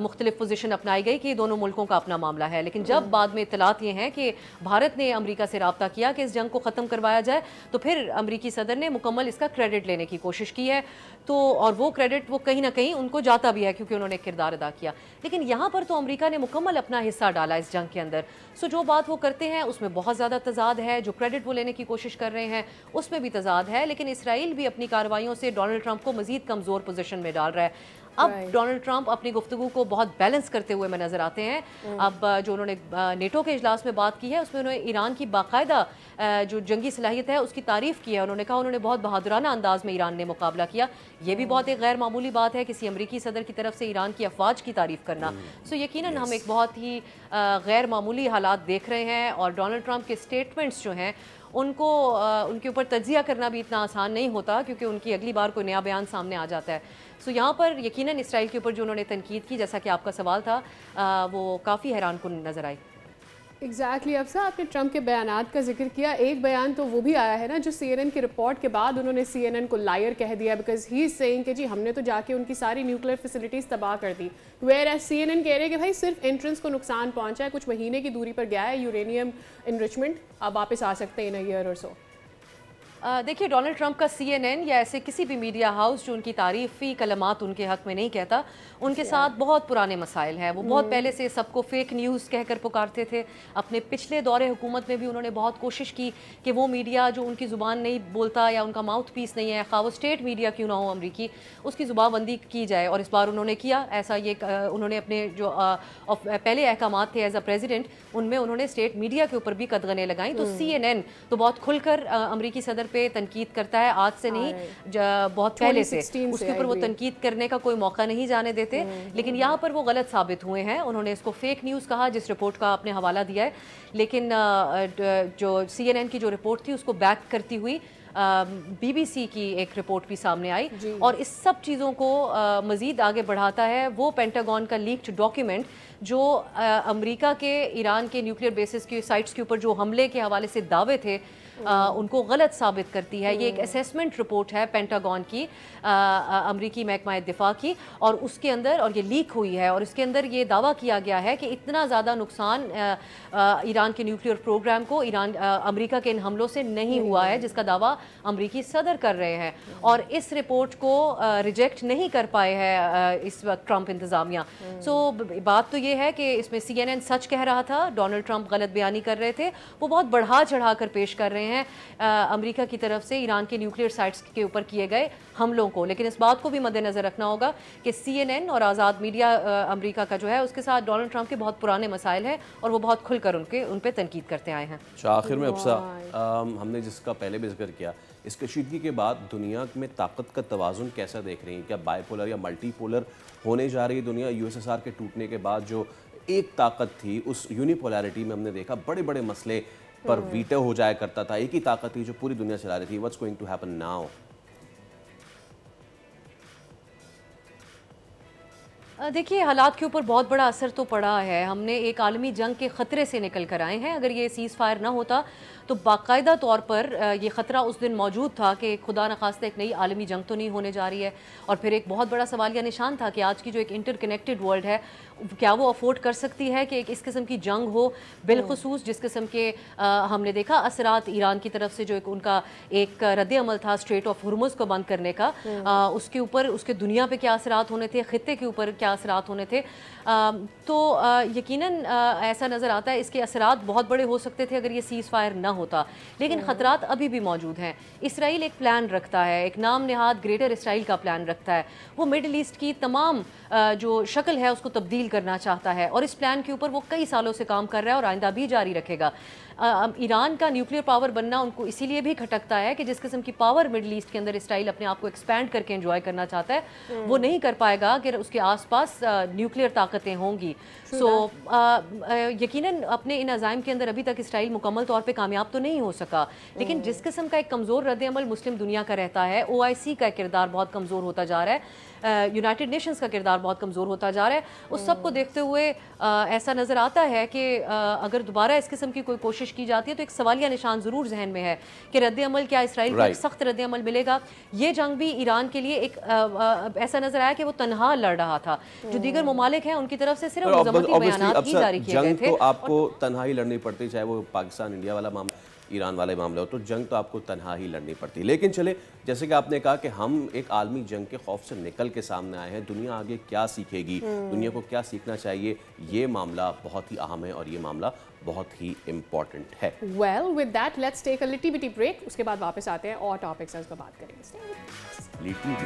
मुख्तलिफ पोजीशन अपनाई गई कि दोनों मुल्कों का अपना मामला है, लेकिन जब बाद में इत्तलात ये हैं कि भारत ने अमेरिका से रब्ता किया कि इस जंग को ख़त्म करवाया जाए, तो फिर अमेरिकी सदर ने मुकम्मल इसका क्रेडिट लेने की कोशिश की है। तो और वो क्रेडिट वो कहीं ना कहीं उनको जाता भी है क्योंकि उन्होंने किरदार अदा किया। लेकिन यहाँ पर तो अमेरिका ने मुकम्मल अपना हिस्सा डाला इस जंग के अंदर। सो जो बात वो करते हैं उसमें बहुत ज़्यादा तजाद है, जो क्रेडिट वो लेने की कोशिश कर रहे हैं उसमें भी तजाद है। लेकिन इसराइल भी अपनी कार्रवाइयों से डोनाल्ड ट्रंप को मज़ीद कमज़ोर पोजीशन में डाल रहा है। अब डोनाल्ड ट्रंप अपनी गुफ्तगू को बहुत बैलेंस करते हुए में नजर आते हैं। अब जो उन्होंने नेटो के इजलास में बात की है उसमें उन्होंने ईरान की बाकायदा जो जंगी सलाहियत है उसकी तारीफ की है। उन्होंने कहा उन्होंने बहुत बहादुराना अंदाज में ईरान ने मुकाबला किया। ये भी बहुत एक गैर मामूली बात है किसी अमरीकी सदर की तरफ से ईरान की अफवाज की तारीफ करना। सो यकीनन हम एक बहुत ही गैर मामूली हालात देख रहे हैं और डोनाल्ड ट्रंप के स्टेटमेंट्स जो हैं उनको उनके ऊपर तज्जिया करना भी इतना आसान नहीं होता क्योंकि उनकी अगली बार कोई नया बयान सामने आ जाता है। सो यहाँ पर यकीनन इसराइल के ऊपर जो उन्होंने तनकीद की, जैसा कि आपका सवाल था, वो काफ़ी हैरानकुन नज़र आई। एग्जैक्टली अफसा, आपने ट्रंप के बयानात का जिक्र किया। एक बयान तो वो भी आया है ना जो CNN की रिपोर्ट के बाद उन्होंने CNN को लायर कह दिया बिकॉज ही इज सेइंग कि जी हमने तो जाके उनकी सारी न्यूक्लियर फैसिलिटीज़ तबाह कर दी। वेयर एज CNN कह रहे हैं कि भाई सिर्फ एंट्रेंस को नुकसान पहुंचा है, कुछ महीने की दूरी पर गया है यूरेनियम इनरिचमेंट, अब वापस आ सकते हैं इन अ ईयर और सो। देखिए, डोनाल्ड ट्रंप का CNN या ऐसे किसी भी मीडिया हाउस जो उनकी तारीफ़ी कलमात उनके हक़ में नहीं कहता, उनके साथ बहुत पुराने मसाइल हैं। वो बहुत पहले से सबको फेक न्यूज़ कहकर पुकारते थे। अपने पिछले दौरे हुकूमत में भी उन्होंने बहुत कोशिश की कि वो मीडिया जो उनकी ज़ुबान नहीं बोलता या उनका माउथ पीस नहीं है, खा वो स्टेट मीडिया क्यों ना हो अमरीकी, उसकी ज़ुबानबंदी की जाए। और इस बार उन्होंने किया ऐसा। ये उन्होंने अपने जो पहले अहकामात थे एज अ प्रेसिडेंट, उनमें उन्होंने स्टेट मीडिया के ऊपर भी कदगने लगाई। तो CNN तो बहुत खुलकर अमरीकी सदर पे तनकीद करता है, आज से नहीं, बहुत पहले से उसके ऊपर वो तनकीद करने का कोई मौका नहीं जाने देते। लेकिन यहाँ पर वो गलत साबित हुए हैं। उन्होंने इसको फेक न्यूज़ कहा, जिस रिपोर्ट का आपने हवाला दिया है, लेकिन जो CNN की जो रिपोर्ट थी उसको बैक करती हुई BBC की एक रिपोर्ट भी सामने आई। और इस सब चीज़ों को मज़ीद आगे बढ़ाता है वो पेंटागन का लीक्ड डॉक्यूमेंट जो अमेरिका के ईरान के न्यूक्लियर बेसिस की साइट्स के ऊपर जो हमले के हवाले से दावे थे उनको गलत साबित करती है। ये एक असेसमेंट रिपोर्ट है पेंटागन की, अमरीकी महकमा दिफा की, और उसके अंदर, और ये लीक हुई है, और इसके अंदर ये दावा किया गया है कि इतना ज़्यादा नुकसान ईरान के न्यूक्लियर प्रोग्राम को अमरीका के इन हमलों से नहीं हुआ है, जिसका दावा अमरीकी सदर कर रहे हैं। और इस रिपोर्ट को रिजेक्ट नहीं कर पाए हैं इस वक्त ट्रंप इंतज़ामिया। सो बात तो ये है कि इसमें CNN सच कह रहा था, डोनाल्ड ट्रंप गलत बयानी कर रहे थे। वो बहुत बढ़ा चढ़ा कर पेश कर रहे हैं अमेरिका की तरफ से ईरान के न्यूक्लियर साइट्स के ऊपर किए गए हमलों को। लेकिन इस बात को भी मद्देनजर रखना होगा कि CNN और आज़ाद मीडिया अमेरिका का जो है उसके साथ डोनाल्ड ट्रंप के बहुत पुराने मसाइल हैं और वो बहुत खुलकर उन पे तनकीद करते आए हैं। आखिर में हमने जिसका पहले भी जिक्र किया, इस कशीदगी के बाद दुनिया में ताकत का तवाज़ुन कैसा देख रही हैं? क्या बाइपोलर या मल्टीपोलर होने जा रही दुनिया? USSR के टूटने के बाद जो एक ताकत थी, उस यूनिपोलैरिटी में हमने देखा बड़े बड़े मसले पर वीटो हो जाया करता था। एक ही ताकत थी जो पूरी दुनिया चला रही थी। What's going to happen now? देखिए, हालात के ऊपर बहुत बड़ा असर तो पड़ा है। हमने एक आलमी जंग के ख़तरे से निकल कर आए हैं। अगर ये सीज़ फायर ना होता तो बाकायदा तौर पर ये ख़तरा उस दिन मौजूद था कि खुदा न खास्ता एक नई आलमी जंग तो नहीं होने जा रही है। और फिर एक बहुत बड़ा सवालिया निशान था कि आज की जो एक इंटरकनेक्टेड वर्ल्ड है, क्या वो अफोर्ड कर सकती है कि एक इस किस्म की जंग हो, बिलखुसूस जिस किस्म के हमने देखा असरात ईरान की तरफ से जो एक उनका एक रद्द-ए-अमल था स्ट्रेट ऑफ हुर्मुज़ को बंद करने का, उसके ऊपर उसके दुनिया पे क्या असरात होने थे, ख़ित्ते के ऊपर क्या असरात होने थे। तो यकीनन ऐसा नज़र आता है इसके असरात बहुत बड़े हो सकते थे अगर ये सीज़ फायर ना होता। लेकिन ख़तरात अभी भी मौजूद हैं। इसराइल एक प्लान रखता है, एक नाम नहाद ग्रेटर इसराइल का प्लान रखता है। वो मिडल ईस्ट की तमाम जो शक्ल है उसको तब्दील करना चाहता है और इस प्लान के ऊपर वो कई सालों से काम कर रहा है और आइंदा भी जारी रखेगा। ईरान का न्यूक्लियर पावर बनना उनको इसीलिए भी खटकता है कि जिस किस्म की पावर मिडल ईस्ट के अंदर इसराइल अपने आप को एक्सपैंड करके एंजॉय करना चाहता है वो नहीं कर पाएगा कि उसके आसपास न्यूक्लियर ताकतें होंगी। सो यकीनन अपने इन अज़ाइम के अंदर अभी तक इसराइल मुकम्मल तौर पे कामयाब तो नहीं हो सका, लेकिन जिस किस्म का एक कमज़ोर रद्द-ए-अमल मुस्लिम दुनिया का रहता है, OIC का किरदार बहुत कमज़ोर होता जा रहा है, यूनाइटेड नेशंस का किरदार बहुत कमज़ोर होता जा रहा है, उस सब को देखते हुए ऐसा नज़र आता है कि अगर दोबारा इस किस्म की कोई कोशिश की जाती है तो एक सवालिया निशान ज़रूर जहन में है कि रद्द-ए-अमल क्या इसराइल को एक सख्त रद्द-ए-अमल मिलेगा। ये जंग भी ईरान के लिए एक ऐसा नज़र आया कि वो तनहा लड़ रहा था, जो दीगर ममालिक हैं उनकी तरफ से सिर्फ मज़म्मती बयानात ही जारी किए गए थे। तो आपको तनहा ही लड़नी पड़ती, चाहे वो पाकिस्तान इंडिया वाला मामला, ईरान वाले मामले हो, तो जंग तो आपको तनहा ही लड़नी पड़ती। लेकिन चले, जैसे कि आपने कहा कि हम एक आलमी जंग के खौफ से निकल के सामने आए हैं, दुनिया आगे क्या सीखेगी, दुनिया को क्या सीखना चाहिए, ये मामला बहुत ही अहम है और ये मामला बहुत ही इम्पोर्टेंट है। Well with that let's take a little bitty break, उसके बाद वापस आते हैं और टॉपिक्स पर बात करेंगे। लिटिल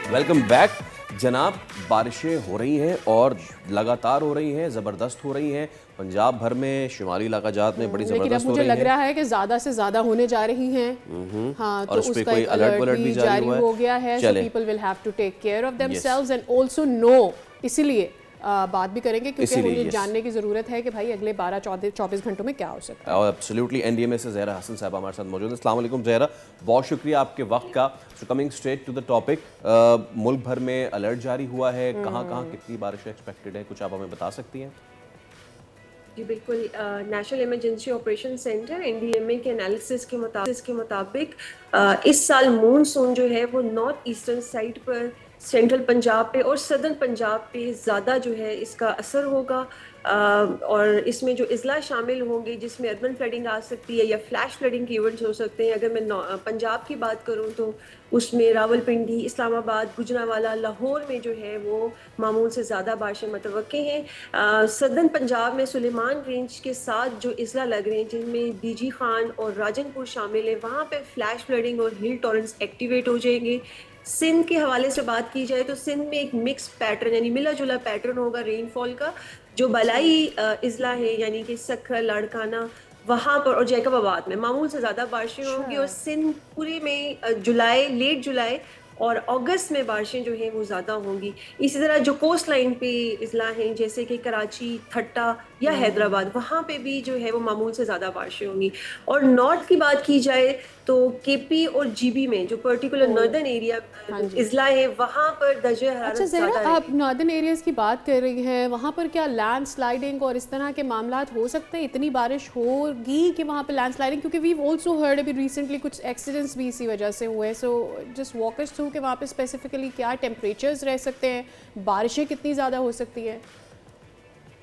वेलकम बैक जनाब। बारिशें हो रही हैं और लगातार हो रही हैं, ज़बरदस्त हो रही हैं। पंजाब भर में, शुमाली इलाकाजात में बड़ी ज़बरदस्त हो रही हैं। मुझे लग रहा है कि ज़्यादा से ज़्यादा होने जा रही हैं। हाँ, और तो उस पे उसका कोई एक अलर्ट भी जारी हो गया है। So people will have to take care of themselves and also know, इसीलिए बात भी करेंगे क्योंकि हमें जानने की ज़रूरत है कि भाई अगले 12-24 घंटों में क्या हो सकता है। एब्सोल्युटली। NDMA से ज़हरा हसन साहब हमारे साथ मौजूद है। अस्सलाम वालेकुम ज़हरा, बहुत शुक्रिया आपके वक्त का। So coming straight to the topic, मुल्क भर में अलर्ट जारी हुआ है, कहाँ कहाँ कितनी बारिश एक्सपेक्टेड है, कुछ आप हमें बता सकती हैं? जी बिल्कुल, national emergency operation centre NDMA के एनालिसिस के मुताबिक इस साल मूनसून जो है वो नॉर्थ ईस्टर्न साइड पर, सेंट्रल पंजाब पे और सदर्न पंजाब पे ज़्यादा जो है इसका असर होगा। और इसमें जो इज़ला शामिल होंगे जिसमें अर्बन फ्लडिंग आ सकती है या फ्लैश फ्लडिंग के इवेंट्स हो सकते हैं। अगर मैं पंजाब की बात करूं तो उसमें रावलपिंडी, इस्लामाबाद, गुजरांवाला, लाहौर में जो है वो मामूल से ज़्यादा बारिशें मुतवक्के हैं। सदर्न पंजाब में सुलेमान रेंज के साथ जो इज़ला लग रहे हैं जिनमें बीजी खान और राजनपुर शामिल है, वहाँ पे फ्लैश फ्लडिंग और हिल टॉरेंट्स एक्टिवेट हो जाएंगे। सिंध के हवाले से बात की जाए तो सिंध में एक मिक्स पैटर्न यानी मिला जुला पैटर्न होगा रेनफॉल का। जो बलाई इज़ला है यानी कि सखर, लाड़काना, वहाँ पर और जैकबाबाद में मामूल से ज़्यादा बारिशें होंगी। और सिंध पूरे में लेट जुलाई और अगस्त में बारिशें जो हैं वो ज़्यादा होंगी। इसी तरह जो कोस्ट लाइन पे इज़ला हैं जैसे कि कराची, ठट्टा या हैदराबाद, वहाँ पे भी जो है वो मामूल से ज़्यादा बारिशें होंगी। और नॉर्थ की बात की जाए तो केपी और जीबी में जो पर्टिकुलर नॉर्दर्न एरिया इज़ला है वहाँ पर दर्जे हरारत अच्छा ज़्यादा ज़हरा, रहेगी। आप नॉर्दर्न एरियाज़ की बात कर रही हैं, वहाँ पर क्या लैंडस्लाइडिंग और इस तरह के मामलात हो सकते हैं? इतनी बारिश होगी कि वहाँ पर लैंडस्लाइडिंग, क्योंकि वी ऑल्सो हर्ड अभी रिसेंटली कुछ एक्सीडेंट्स भी इसी वजह से हुए। So just walk us through कि वहाँ पे स्पेसिफिकली क्या टेम्परेचर्स रह सकते हैं, बारिशें कितनी ज़्यादा हो सकती है?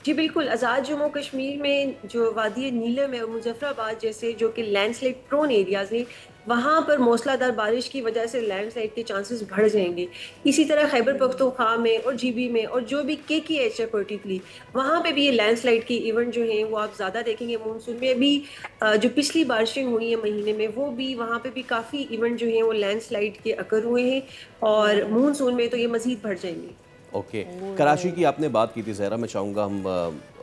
जी बिल्कुल, आज़ाद जम्मू कश्मीर में जो वादी नीलम है और मुजफ्फराबाद जैसे जो कि लैंडस्लाइड प्रोन एरियाज़ हैं, वहाँ पर मूसलाधार बारिश की वजह से लैंडस्लाइड के चांसेस बढ़ जाएंगे। इसी तरह खैबर पख्तूनख्वा में और जीबी में और जो भी KKH है पर्टिकुलरली, वहाँ पे भी ये लैंडस्लाइड के इवेंट जो हैं वो आप ज़्यादा देखेंगे। मानसून में अभी जो पिछली बारिशें हुई हैं महीने में, वो भी वहाँ पे भी काफ़ी इवेंट जो हैं वो लैंडस्लाइड के अकर हुए हैं और मानसून में तो ये मज़ीद बढ़ जाएंगे। ओके कराची की आपने बात की थी ज़हरा, मैं चाहूँगा हम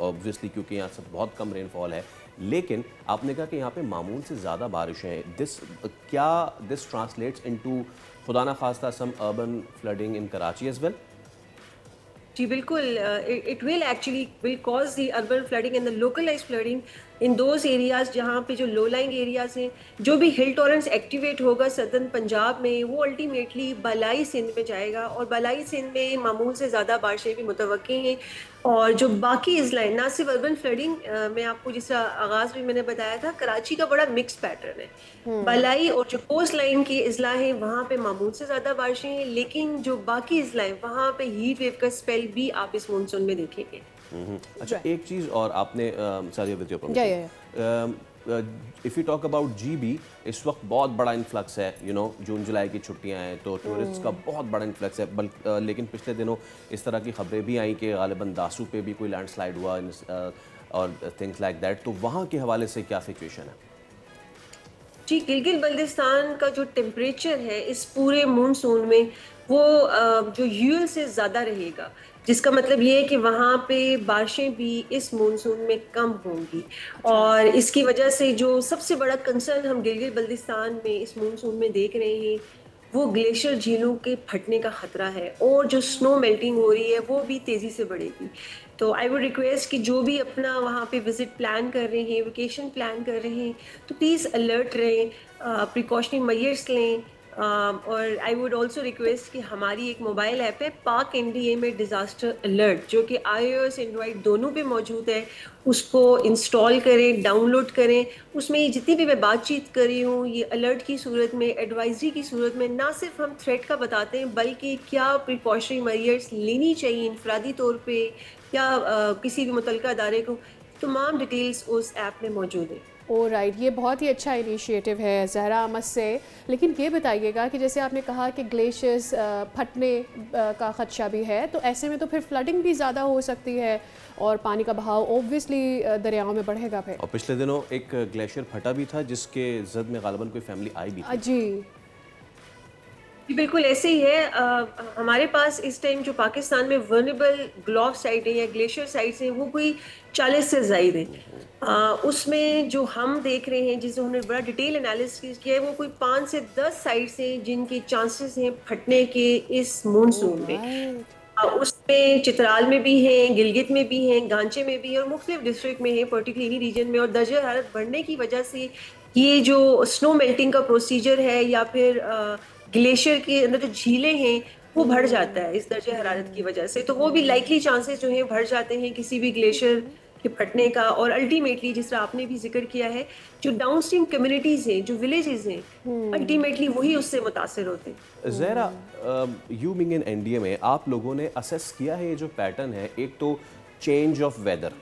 ऑब्वियसली क्योंकि यहाँ से बहुत कम रेनफॉल है, लेकिन आपने कहा कि यहाँ पे मामूल से ज़्यादा बारिश है। दिस ट्रांसलेट्स इनटू खुदा ना खास्ता some urban flooding in Karachi as well? जी बिल्कुल, it will cause the urban flooding and the localised flooding in those areas जहाँ पे जो लो लाइंग एरियाज हैं। जो भी हिल टॉरेंट्स एक्टिवेट होगा सदर्न पंजाब में वो अल्टीमेटली बलाई सिंध में जाएगा और बलाई सिंध में मामूल से ज़्यादा बारिशें भी मुतवक्के हैं। और जो बाकी इज़ला ना सिर्फ अर्बन फ्लडिंग, मैं आपको जिस आगाज़ में मैंने बताया था, कराची का बड़ा मिक्स पैटर्न है। बलाई और जो कोस्ट लाइन की इज़ला हैं वहाँ पे मामूल से ज़्यादा बारिशें हैं, लेकिन जो बाकी इज़ला हैं वहाँ पे हीट वेव का स्पेल भी आप इस मानसून में देखेंगे। अच्छा एक चीज़ और आपने सारी with your if you talk about GB, इस वक्त बहुत बड़ा इन्फ्लक्स है, जून जुलाई की छुट्टियां हैं तो टूरिस्ट का बहुत बड़ा इन्फ्लक्स है। लेकिन पिछले दिनों इस तरह की खबरें भी आई कि गालिबन दासू पे भी कोई लैंडस्लाइड हुआ और थिंग्स लाइक दैट, तो वहाँ के हवाले से क्या सिचुएशन है? जी, गिलगित बल्तिस्तान का जो टेम्परेचर है इस पूरे मानसून में वो जो यूएल से ज़्यादा रहेगा, जिसका मतलब ये है कि वहाँ पे बारिशें भी इस मानसून में कम होंगी। और इसकी वजह से जो सबसे बड़ा कंसर्न हम गिलगित बल्तिस्तान में इस मानसून में देख रहे हैं वो ग्लेशियर झीलों के फटने का खतरा है और जो स्नो मेल्टिंग हो रही है वो भी तेज़ी से बढ़ेगी। तो आई वुड रिक्वेस्ट कि जो भी अपना वहाँ पे विजिट प्लान कर रहे हैं, वेकेशन प्लान कर रहे हैं, तो प्लीज़ अलर्ट रहें, प्रिकॉशनरी मेजर्स लें। और आई वुड ऑल्सो रिक्वेस्ट कि हमारी एक मोबाइल ऐप है पाक NDA में डिज़ास्टर अलर्ट, जो कि iOS एंड्रॉयड दोनों पे मौजूद है, उसको इंस्टॉल करें, डाउनलोड करें। उसमें ये जितनी भी मैं बातचीत कर रही हूँ ये अलर्ट की सूरत में, एडवाइजरी की सूरत में, ना सिर्फ हम थ्रेट का बताते हैं बल्कि क्या प्रिकॉशनरी मेजर्स लेनी चाहिए इनफरादी तौर पे या किसी भी मुतल्लिका अदारे को, तमाम डिटेल्स उस ऐप में मौजूद है। राइट, ये बहुत ही अच्छा इनिशिएटिव है ज़हरा अहमद से। लेकिन ये बताइएगा कि जैसे आपने कहा कि ग्लेशियर्स फटने का ख़दशा भी है, तो ऐसे में तो फिर फ्लडिंग भी ज़्यादा हो सकती है और पानी का बहाव ऑब्वियसली दरियाओं में बढ़ेगा फिर। और पिछले दिनों एक ग्लेशियर फटा भी था जिसके जद में गालिबन कोई फैमिली आई भी थी। जी बिल्कुल ऐसे ही है। हमारे पास इस टाइम जो पाकिस्तान में वर्नेबल ग्लोव साइट है या ग्लेशियर साइट्स हैं वो कोई 40 से ज़ायद है। उसमें जो हम देख रहे हैं जिसे उन्होंने बड़ा डिटेल एनालिसिस किया है वो कोई 5 से 10 साइट्स हैं जिनके चांसेस हैं फटने के इस मानसून में। उसमें चित्राल में भी हैं, गिलगित में भी हैं, गांचे में भी हैं और मुख्तलिफ डिस्ट्रिक्ट में हैं, पर्टिकुलरली रीजन में। और दर्जा हरारत बढ़ने की वजह से ये जो स्नो मेल्टिंग का प्रोसीजर है या फिर ग्लेशियर के अंदर जो झीलें हैं वो बढ़ जाता है इस दर्जे हरारत की वजह से, तो वो भी लाइकली चांसेस जो हैं बढ़ जाते हैं किसी भी ग्लेशियर निपटने का, और अल्टीमेटली जिस तरह आपने भी जिक्र किया है, जो डाउन स्ट्रीम कम्युनिटीज़ हैं, जो विलेजेस हैं, अल्टीमेटली वही उससे मुतासर होते हैं। Zahra, you being in NDA में आप लोगों ने असेस किया है ये जो पैटर्न है, एक तो चेंज ऑफ वेदर,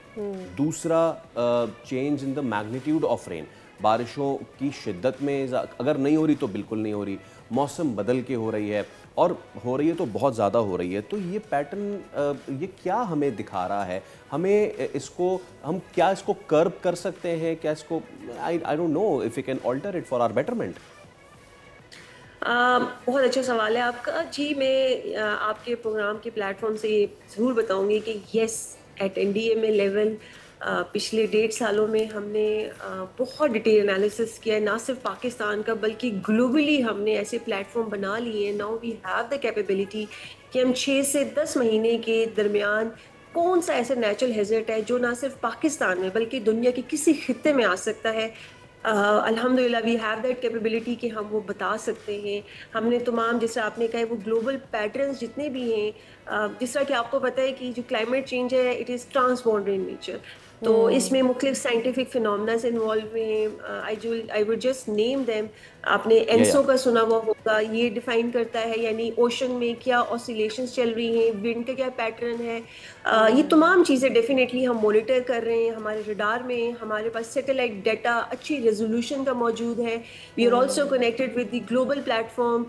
दूसरा change in the magnitude of rain, बारिशों की शिद्दत में अगर नहीं हो रही तो बिल्कुल नहीं हो रही, मौसम बदल के हो रही है, और हो रही है तो बहुत ज़्यादा हो रही है, तो ये पैटर्न ये क्या हमें दिखा रहा है? हमें इसको हम क्या इसको कर्ब कर सकते हैं? क्या इसको I don't know if you can alter it for our betterment. बहुत अच्छा सवाल है आपका जी। मैं आपके प्रोग्राम के प्लेटफॉर्म से ये ज़रूर बताऊंगी कि येस, एट एनडीएमए लेवल पिछले 1.5 सालों में हमने बहुत डिटेल एनालिसिस किया है, ना सिर्फ पाकिस्तान का बल्कि ग्लोबली हमने ऐसे प्लेटफॉर्म बना लिए हैं। Now we have the capability कि हम 6 से 10 महीने के दरमियान कौन सा ऐसा नेचुरल हैजर्ड है जो ना सिर्फ पाकिस्तान में बल्कि दुनिया के किसी खित्ते में आ सकता है। अल्हम्दुलिल्लाह वी हैव दैट कैपेबिलिटी कि हम वो बता सकते हैं। हमने तमाम, जिस तरह आपने कहा है, वो ग्लोबल पैटर्न्स जितने भी हैं, जिस तरह कि आपको पता है कि जो क्लाइमेट चेंज है इट इज़ ट्रांसबॉर्डर इन नेचर, तो इसमें मुख्तलिफ साइंटिफिक फिनोमेनास इन्वॉल्व हुए हैं। I would just name them. आपने एनसो का सुना हुआ होगा, ये डिफाइन करता है यानी ओशन में क्या ऑसिलेशंस चल रही हैं, विंड का क्या पैटर्न है। ये तमाम चीज़ें डेफिनेटली हम मॉनिटर कर रहे हैं। हमारे रडार में हमारे पास सैटेलाइट डाटा अच्छी रेजोल्यूशन का मौजूद है। We are also connected with the global platform.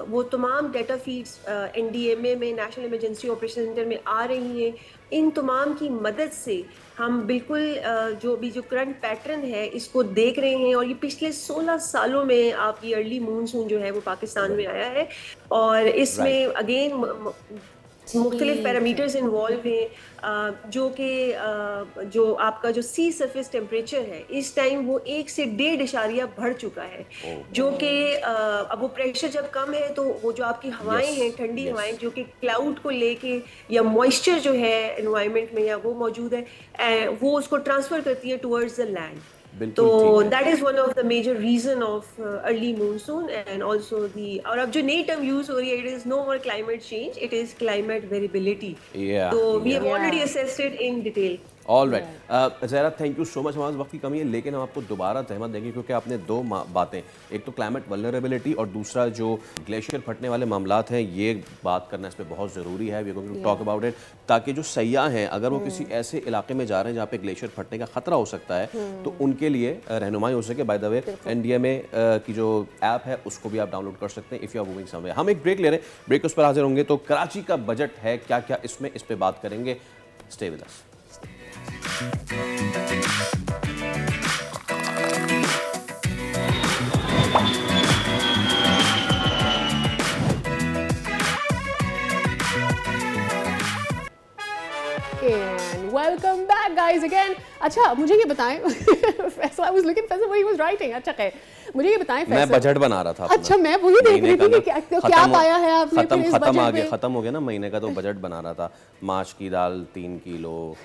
वो तमाम डाटा फीड्स एनडीएमए में, नेशनल इमरजेंसी ऑपरेशन सेंटर में आ रही हैं। इन तमाम की मदद से हम बिल्कुल जो करंट पैटर्न है इसको देख रहे हैं, और ये पिछले 16 सालों में आप ये अर्ली मूनसून जो है वो पाकिस्तान में आया है, और इसमें अगेन मुख्तलिफ पैरामीटर्स इन्वॉल्व हैं, जो कि जो आपका जो सी सरफेस टेम्परेचर है इस टाइम वो 1 से 1.5 बढ़ चुका है, जो कि अब वो प्रेशर जब कम है तो वो जो आपकी हवाएं हैं, ठंडी हवाएं जो कि क्लाउड को लेके या मॉइस्चर जो है एनवायरनमेंट में या वो मौजूद है, वो उसको ट्रांसफर करती है टुवर्ड्स द लैंड। तो that is one of the major reason of early monsoon and also the, और अब जो नई टर्म यूज हो रही है, it is no more climate change, it is climate variability. तो we have already assessed it in detail. All right Zahra, thank you so much. हमारे वक्त की कमी है लेकिन हम आपको दोबारा तहमत देंगे क्योंकि आपने दो बातें, एक तो क्लाइमेट वल्नरेबिलिटी और दूसरा जो ग्लेशियर फटने वाले मामलात हैं, ये बात करना इस पर बहुत ज़रूरी है। We are going to talk about it, ताकि जो सयाह हैं अगर वो किसी ऐसे इलाके में जा रहे हैं जहाँ पे ग्लेशियर फटने का खतरा हो सकता है तो उनके लिए रहनुमाई हो सके। बाय द वे एनडीएमए की जो ऐप है उसको भी आप डाउनलोड कर सकते हैं if you are moving somewhere. हम एक ब्रेक ले रहे हैं, ब्रेक उस पर हाजिर होंगे। तो कराची का बजट है क्या क्या इसमें, इस पर बात करेंगे। Stay with us. Welcome back guys again. अच्छा मुझे ये बताएं Faisal, I was looking Faisal what he was writing. अच्छा खैर मुझे ये बताएं फैसल, मैं बजट बना रहा था अपना। अच्छा मैं वही देख रही थी कि क्या पाया है आपने फिर इस बजट में। खत्म हो गया ना महीने का, तो बजट बना रहा था। मार्च की दाल 3 किलो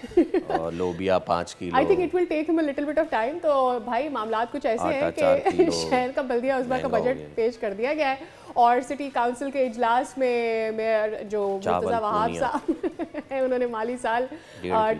और लोबिया 5 kilo. I think it will take him a little bit of time. तो भाई मामलात कुछ ऐसे हैं कि शहर का बल्दिया उसबा का बजट पेश कर दिया गया है, और सिटी काउंसिल के इजलास में मेयर जो मुर्तज़ा वहाब साहब हैं उन्होंने माली साल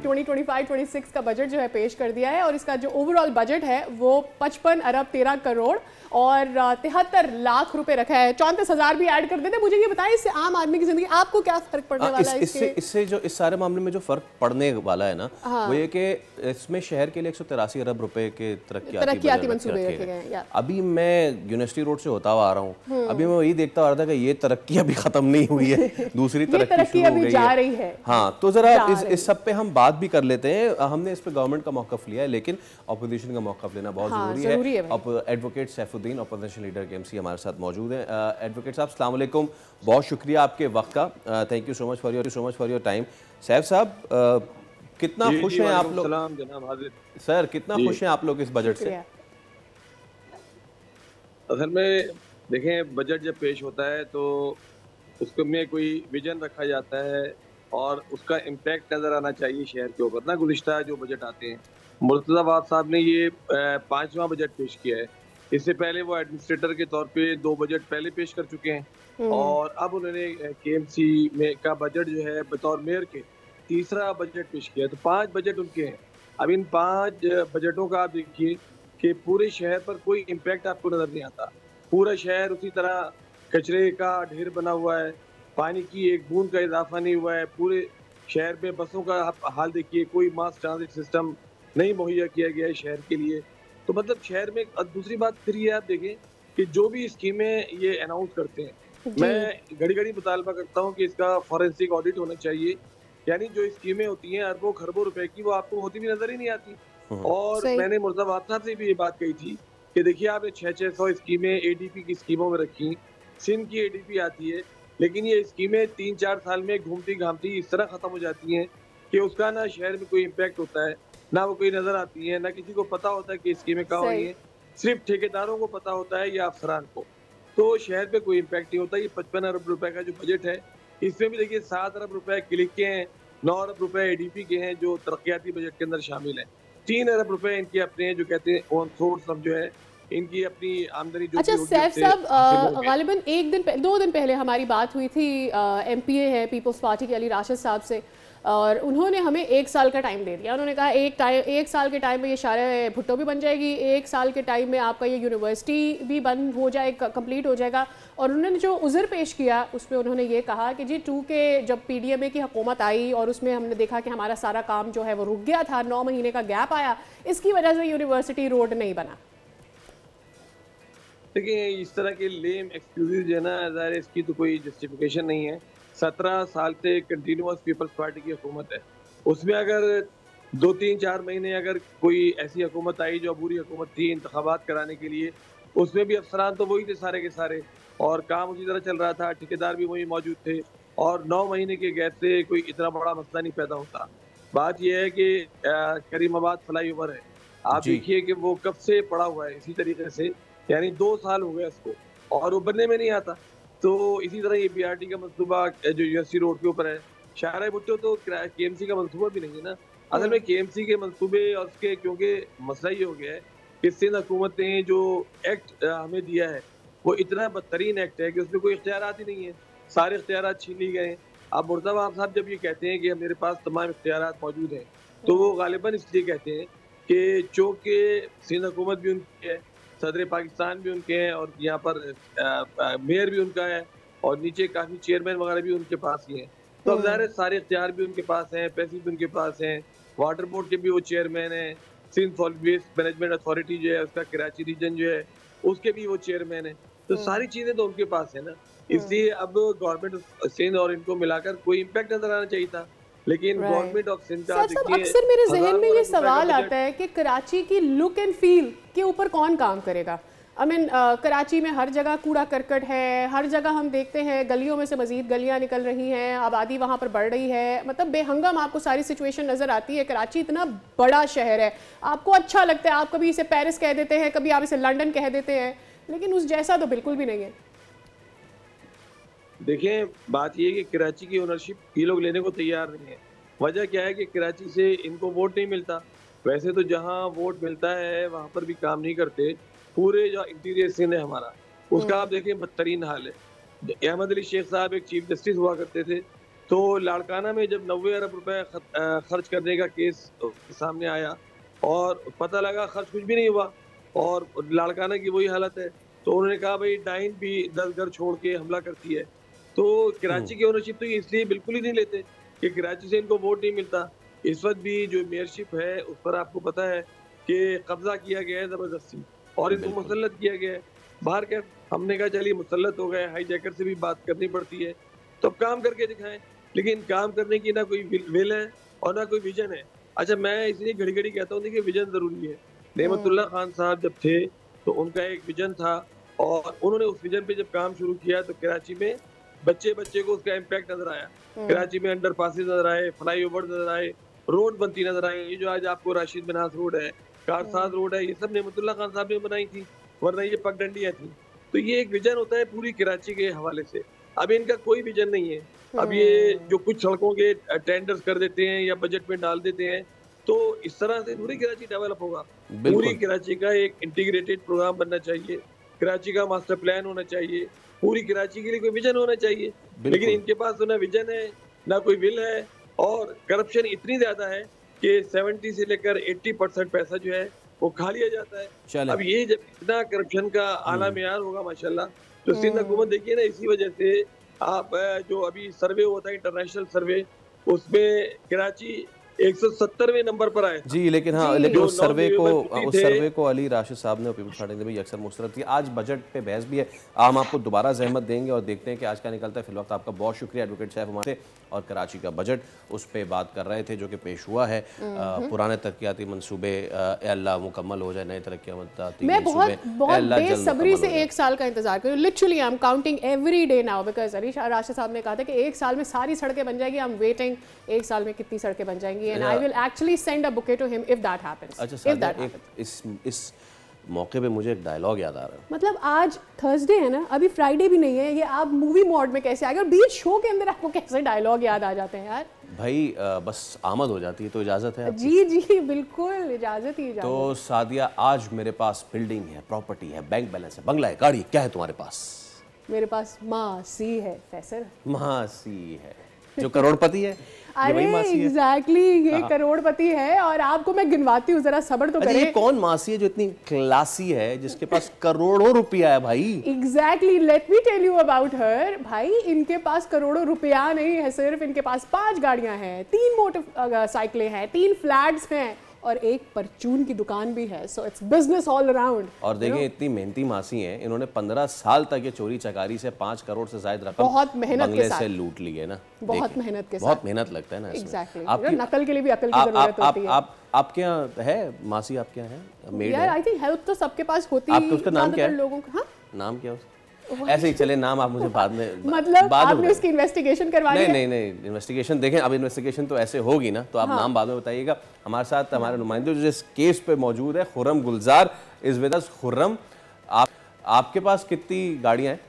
2025-26 का बजट जो है पेश कर दिया है, और इसका जो ओवरऑल बजट है वो 55 अरब 13 करोड़ और 73 लाख रुपए रखा है। 34,000 भी ऐड कर देते। मुझे ये बताएं इससे आम आदमी की जिंदगी आपको क्या फर्क पड़ने वाला है? इससे जो इस सारे मामले में जो फर्क पड़ने वाला है ना, वो ये कि इसमें शहर के लिए 183 अरब रुपए के तरक्कियाती मंसूबे रखे गए हैं। अभी मैं यूनिवर्सिटी रोड से होता हुआ आ रहा हूँ, अभी मैं वही देखता आ रहा था कि ये तरक्की अभी खत्म नहीं हुई है, दूसरी तरक्की शुरू हो गई जा रही है। हाँ, तो जरा इस सब पे हम बात भी कर लेते हैं। हमने इस पे गवर्नमेंट का मौक़िफ़ लिया है लेकिन अपोजिशन का मौक़िफ़ लेना बहुत ज़रूरी है। अब advocate Saifuddin opposition leader KMC हमारे साथ मौजूद हैं। एडवोकेट साहब अस्सलाम वालेकुम, बहुत शुक्रिया आपके वक्त का। Thank you so much for your time. Saif साहब, कितना खुश हैं आप लोग? सर कितना खुश हैं आप लोग इस बजट से? असल में देखें, बजट जब पेश होता है तो उसको में कोई विजन रखा जाता है और उसका इम्पैक्ट नज़र आना चाहिए शहर के ऊपर ना। गुज़िश्ता जो बजट आते हैं, मुर्तज़ा वहाब साहब ने ये 5वां बजट पेश किया है। इससे पहले वो एडमिनिस्ट्रेटर के तौर पे 2 बजट पहले पेश कर चुके हैं, और अब उन्होंने केएमसी में का बजट जो है बतौर मेयर के तीसरा बजट पेश किया। तो 5 बजट उनके हैं। अब इन 5 बजटों का आप देखिए कि पूरे शहर पर कोई इम्पैक्ट आपको नजर नहीं आता। पूरा शहर उसी तरह कचरे का ढेर बना हुआ है, पानी की एक बूंद का इजाफा नहीं हुआ है। पूरे शहर में बसों का आप हाल देखिए, कोई मास ट्रांजिट सिस्टम नहीं मुहैया किया गया है शहर के लिए। तो मतलब शहर में दूसरी बात फिर ये आप देखें कि जो भी स्कीमें ये अनाउंस करते हैं, मैं घड़ी-घड़ी मुतालबा करता हूँ कि इसका फॉरेंसिक ऑडिट होना चाहिए। यानी जो स्कीमें होती हैं अरबों खरबों रुपए की, वो आपको होती भी नजर ही नहीं आती। और मैंने मुर्तज़ा साहब से भी ये बात कही थी कि देखिए आपने 600 स्कीमें एडीपी की स्कीमों में रखी, सिंध की एडीपी आती है, लेकिन ये स्कीमें 3-4 साल में घूमती घामती इस तरह खत्म हो जाती हैं कि उसका ना शहर में कोई इम्पैक्ट होता है, ना वो कोई नजर आती है, ना किसी को पता होता है कि स्कीमें कहाँ हुई हैं। सिर्फ ठेकेदारों को पता होता है या अफसरान को। तो शहर पे कोई इम्पैक्ट नहीं होता। ये 55 अरब रुपए का जो बजट है, इसमें भी देखिए 7 अरब रुपए क्लिक के हैं, 9 अरब रुपए एडीपी के हैं जो तरक्याती बजट के अंदर शामिल है। 3 अरब रुपए इनके अपने हैं जो कहते हैं ऑन सोर्स अब जो है इनकी अपनी आमदनी जो अच्छा सैफ साहब, गालिबन 2 दिन पहले हमारी बात हुई थी एमपीए है पीपल्स पार्टी के अली राशिद साहब से, और उन्होंने हमें 1 साल का टाइम दे दिया। उन्होंने कहा 1 साल के टाइम में ये शारे भुट्टो भी बन जाएगी, 1 साल के टाइम में आपका ये यूनिवर्सिटी भी बंद हो जाएगा, कंप्लीट हो जाएगा। और उन्होंने जो उज़र पेश किया उसमें उन्होंने ये कहा कि जी 2 के जब पीडीएमए की हुकूमत आई और उसमें हमने देखा कि हमारा सारा काम जो है वो रुक गया था, 9 महीने का गैप आया, इसकी वजह से यूनिवर्सिटी रोड नहीं बना। देखिए इस तरह के लेम एक्सक्यूजेज जो है ना, ज़ाहिर है इसकी तो कोई जस्टिफिकेशन नहीं है। 17 साल से कंटिन्यूअस पीपल्स पार्टी की हुकूमत है, उसमें अगर 2-3-4 महीने अगर कोई ऐसी हुकूमत आई जो अबूरी हुकूमत थी इंतखाबात कराने के लिए, उसमें भी अफसरान तो वही थे सारे के सारे और काम उसी तरह चल रहा था, ठेकेदार भी वही मौजूद थे और 9 महीने के गैप से कोई इतना बड़ा मसला नहीं पैदा होता। बात यह है कि करीमाबाद फ्लाई ओवर है, आप देखिए कि वो कब से पड़ा हुआ है इसी तरीके से, यानी 2 साल हो गए उसको और वो बनने में नहीं आता। तो इसी तरह ये बीआरटी का मंसूबा जो यूएससी रोड के ऊपर है, शाहरा भुट्टो तो केएमसी का मंसूबा भी नहीं है ना। असल में केएमसी के मंसूबे और उसके क्योंकि मसला ये हो गया है कि सिंध हुकूमत ने जो एक्ट हमें दिया है वो इतना बदतरीन एक्ट है कि उसमें कोई इख्तियारात ही नहीं है, सारे इख्तियारात छीन ली गए। अब मुर्तज़ा साहब जब ये कहते हैं कि मेरे पास तमाम इख्तियारात मौजूद हैं, तो वो गालिबन इसलिए कहते हैं कि चूँकि सिंध हुकूमत भी उनकी है, सदर पाकिस्तान भी उनके हैं और यहाँ पर मेयर भी उनका है और नीचे काफ़ी चेयरमैन वगैरह भी उनके पास ही हैं। तो अब ज़ाहिर है सारे इख्तियार भी उनके पास हैं, पैसे भी उनके पास हैं, वाटर बोर्ड के भी वो चेयरमैन हैं, Sindh solid waste management authority जो है उसका कराची रीजन जो है उसके भी वो चेयरमैन है। तो सारी चीज़ें तो उनके पास है ना, इसलिए अब गवर्नमेंट सिंध और इनको मिलाकर कोई इम्पैक्ट नजर आना चाहिए था, लेकिन गवर्नमेंट ऑफ सिंध का अक्सर मेरे जहन में ये सवाल आता है कि कराची की लुक एंड फील के ऊपर कौन काम करेगा। आई मीन कराची में हर जगह कूड़ा करकट है, हर जगह हम देखते हैं गलियों में से मजीद गलियां निकल रही हैं, आबादी वहाँ पर बढ़ रही है, मतलब बेहंगम आपको सारी सिचुएशन नज़र आती है। कराची इतना बड़ा शहर है, आपको अच्छा लगता है, आप कभी इसे पेरिस कह देते हैं, कभी आप इसे लंदन कह देते हैं, लेकिन उस जैसा तो बिल्कुल भी नहीं है। देखें बात ये है कि कराची की ओनरशिप ये लोग लेने को तैयार नहीं है। वजह क्या है कि कराची से इनको वोट नहीं मिलता। वैसे तो जहाँ वोट मिलता है वहाँ पर भी काम नहीं करते। पूरे जो इंटीरियर सिंध है हमारा, उसका आप देखें बदतरीन हाल है। अहमद अली शेख साहब एक चीफ जस्टिस हुआ करते थे, तो लाड़काना में जब 90 अरब रुपए खर्च करने का केस सामने आया और पता लगा खर्च कुछ भी नहीं हुआ और लाड़काना की वही हालत है, तो उन्होंने कहा भाई डाइन भी 10 घर छोड़ के हमला करती है। तो कराची की ओनरशिप तो ये इसलिए बिल्कुल ही नहीं लेते कि कराची से इनको वोट नहीं मिलता। इस वक्त भी जो मेयरशिप है उस पर आपको पता है कि कब्जा किया गया है ज़बरदस्ती और इनको मुसल्लत किया गया है। बाहर के हमने कहा चलिए मुसल्लत हो गए, हाईजैकर से भी बात करनी पड़ती है, तो अब काम करके दिखाएं, लेकिन काम करने की ना कोई विल है और ना कोई विजन है। अच्छा मैं इसलिए घड़ी घड़ी कहता हूँ देखिए विजन ज़रूरी है। नेमतुल्लाह खान साहब जब थे तो उनका एक विजन था और उन्होंने उस विजन पे जब काम शुरू किया तो कराची में बच्चे को उसका इम्पैक्ट नजर आया। कराची में अंडर पासेज नजर आए, फ्लाई ओवर नजर आए, रोड बनती नजर आई। ये जो आज आपको राशिद बिनास रोड है, कारसाज रोड है, ये सब नेमतुल्लाह खान साहब ने बनाई थी, वरना ये पगडंडियाँ थी। तो ये एक विजन होता है पूरी कराची के हवाले से। अब इनका कोई विजन नहीं है। अब ये जो कुछ सड़कों के टेंडर्स कर देते हैं या बजट में डाल देते हैं, तो इस तरह से पूरी कराची डेवलप होगा। पूरी कराची का एक इंटीग्रेटेड प्रोग्राम बनना चाहिए, कराची का मास्टर प्लान होना चाहिए, पूरी कराची के लिए कोई विजन होना चाहिए। लेकिन इनके पास तो ना विजन है, ना कोई विल है और करप्शन इतनी ज्यादा है कि 70 से लेकर 80% पैसा जो है वो खा लिया जाता है। अब ये जब इतना करप्शन का आला मियार होगा माशाल्लाह, तो सिंध हुकूमत देखिए ना, इसी वजह से आप जो अभी सर्वे होता है इंटरनेशनल सर्वे, उसमें कराची 170वें नंबर पर आए। जी, लेकिन हाँ, लेकिन उस सर्वे को अली राशिद साहब ने पीपल्स पार्टी ने भी अक्सर मुस्तरद किया। आज बजट पे बहस भी है, हम आपको दोबारा जहमत देंगे और देखते हैं कि आज क्या निकलता है। फिलहाल आपका बहुत शुक्रिया एडवोकेट सैफ हमारे, और कराची का बजट उस पर बात कर रहे थे जो कि पेश हुआ है। पुराने तरक्याती मनसूबे अल्लाह मुकम्मल हो जाए, नए तरक्याती मैं बहुत बेसब्री से 1 साल का इंतजार कर रही हूँ। Literally I am counting every day now, because Ali Rashid साहब ने कहा था कि 1 साल में सारी सड़कें बन जाएगी। आई एम वेटिंग 1 साल में कितनी सड़कें बन जाएंगी, and I will actually send a bouquet to him if that happens. अच्छा सादिया, इस मौके पे मुझे एक डायलॉग याद आ रहा है। मतलब आज थर्सडे है ना, अभी फ्राइडे भी नहीं है, ये आप मूवी मोड में कैसे आ गए और बीच शो के अंदर आपको कैसे डायलॉग याद आ जाते हैं यार? भाई बस आमद हो जाती है तो इजाजत है। जी जी बिल्कुल, इजाजत ही इजाजत। तो सादिया, आज मेरे पास बिल्डिंग है, प्रॉपर्टी है, बैंक बैलेंस है, बंगला है, गाड़ी, क्या है तुम्हारे पास? मेरे पास मासी है फैसल। मासी है जो करोड़पति है। अरे एग्जैक्टली, ये करोड़पति है। और आपको मैं गिनवाती हूँ, जरा सब्र तो करें। ये कौन मासी है जो इतनी क्लासी है, जिसके पास करोड़ों रुपया है भाई? Exactly, let me tell you about her. भाई इनके पास करोड़ों रुपया नहीं है सिर्फ, इनके पास 5 गाड़ियां हैं, 3 मोटरसाइकिलें हैं, 3 फ्लैट्स हैं और 1 परचून की दुकान भी है। So it's business all around. और देखिए इतनी मेहनती मासी हैं, इन्होंने 15 साल तक ये चोरी चकारी से 5 करोड़ से ज्यादा रकम बहुत मेहनत के साथ से लूट ली है ना। बहुत मेहनत के साथ, बहुत मेहनत लगता है ना इसमें। एग्जैक्टली, नकल के लिए भी अकल की जरूरत होती है। आपके यहाँ है मासी? आपके यहाँ है मेड? यार आई थिंक हेल्प तो सबके पास होती है। आपके उसका नाम क्या है? लोगों का नाम क्या है? ऐसे ही चले, नाम आप मुझे बाद में मतलब आपने इसकी इन्वेस्टिगेशन करवानी है? नहीं, इन्वेस्टिगेशन देखें, अब इन्वेस्टिगेशन तो ऐसे होगी ना, तो आप नाम बाद में बताइएगा। हमारे साथ हमारे नुमाइंदे जो इस केस पे मौजूद है, खुर्रम गुलजार इज विद अस। खुर्रम, आपके पास कितनी गाड़ियां हैं?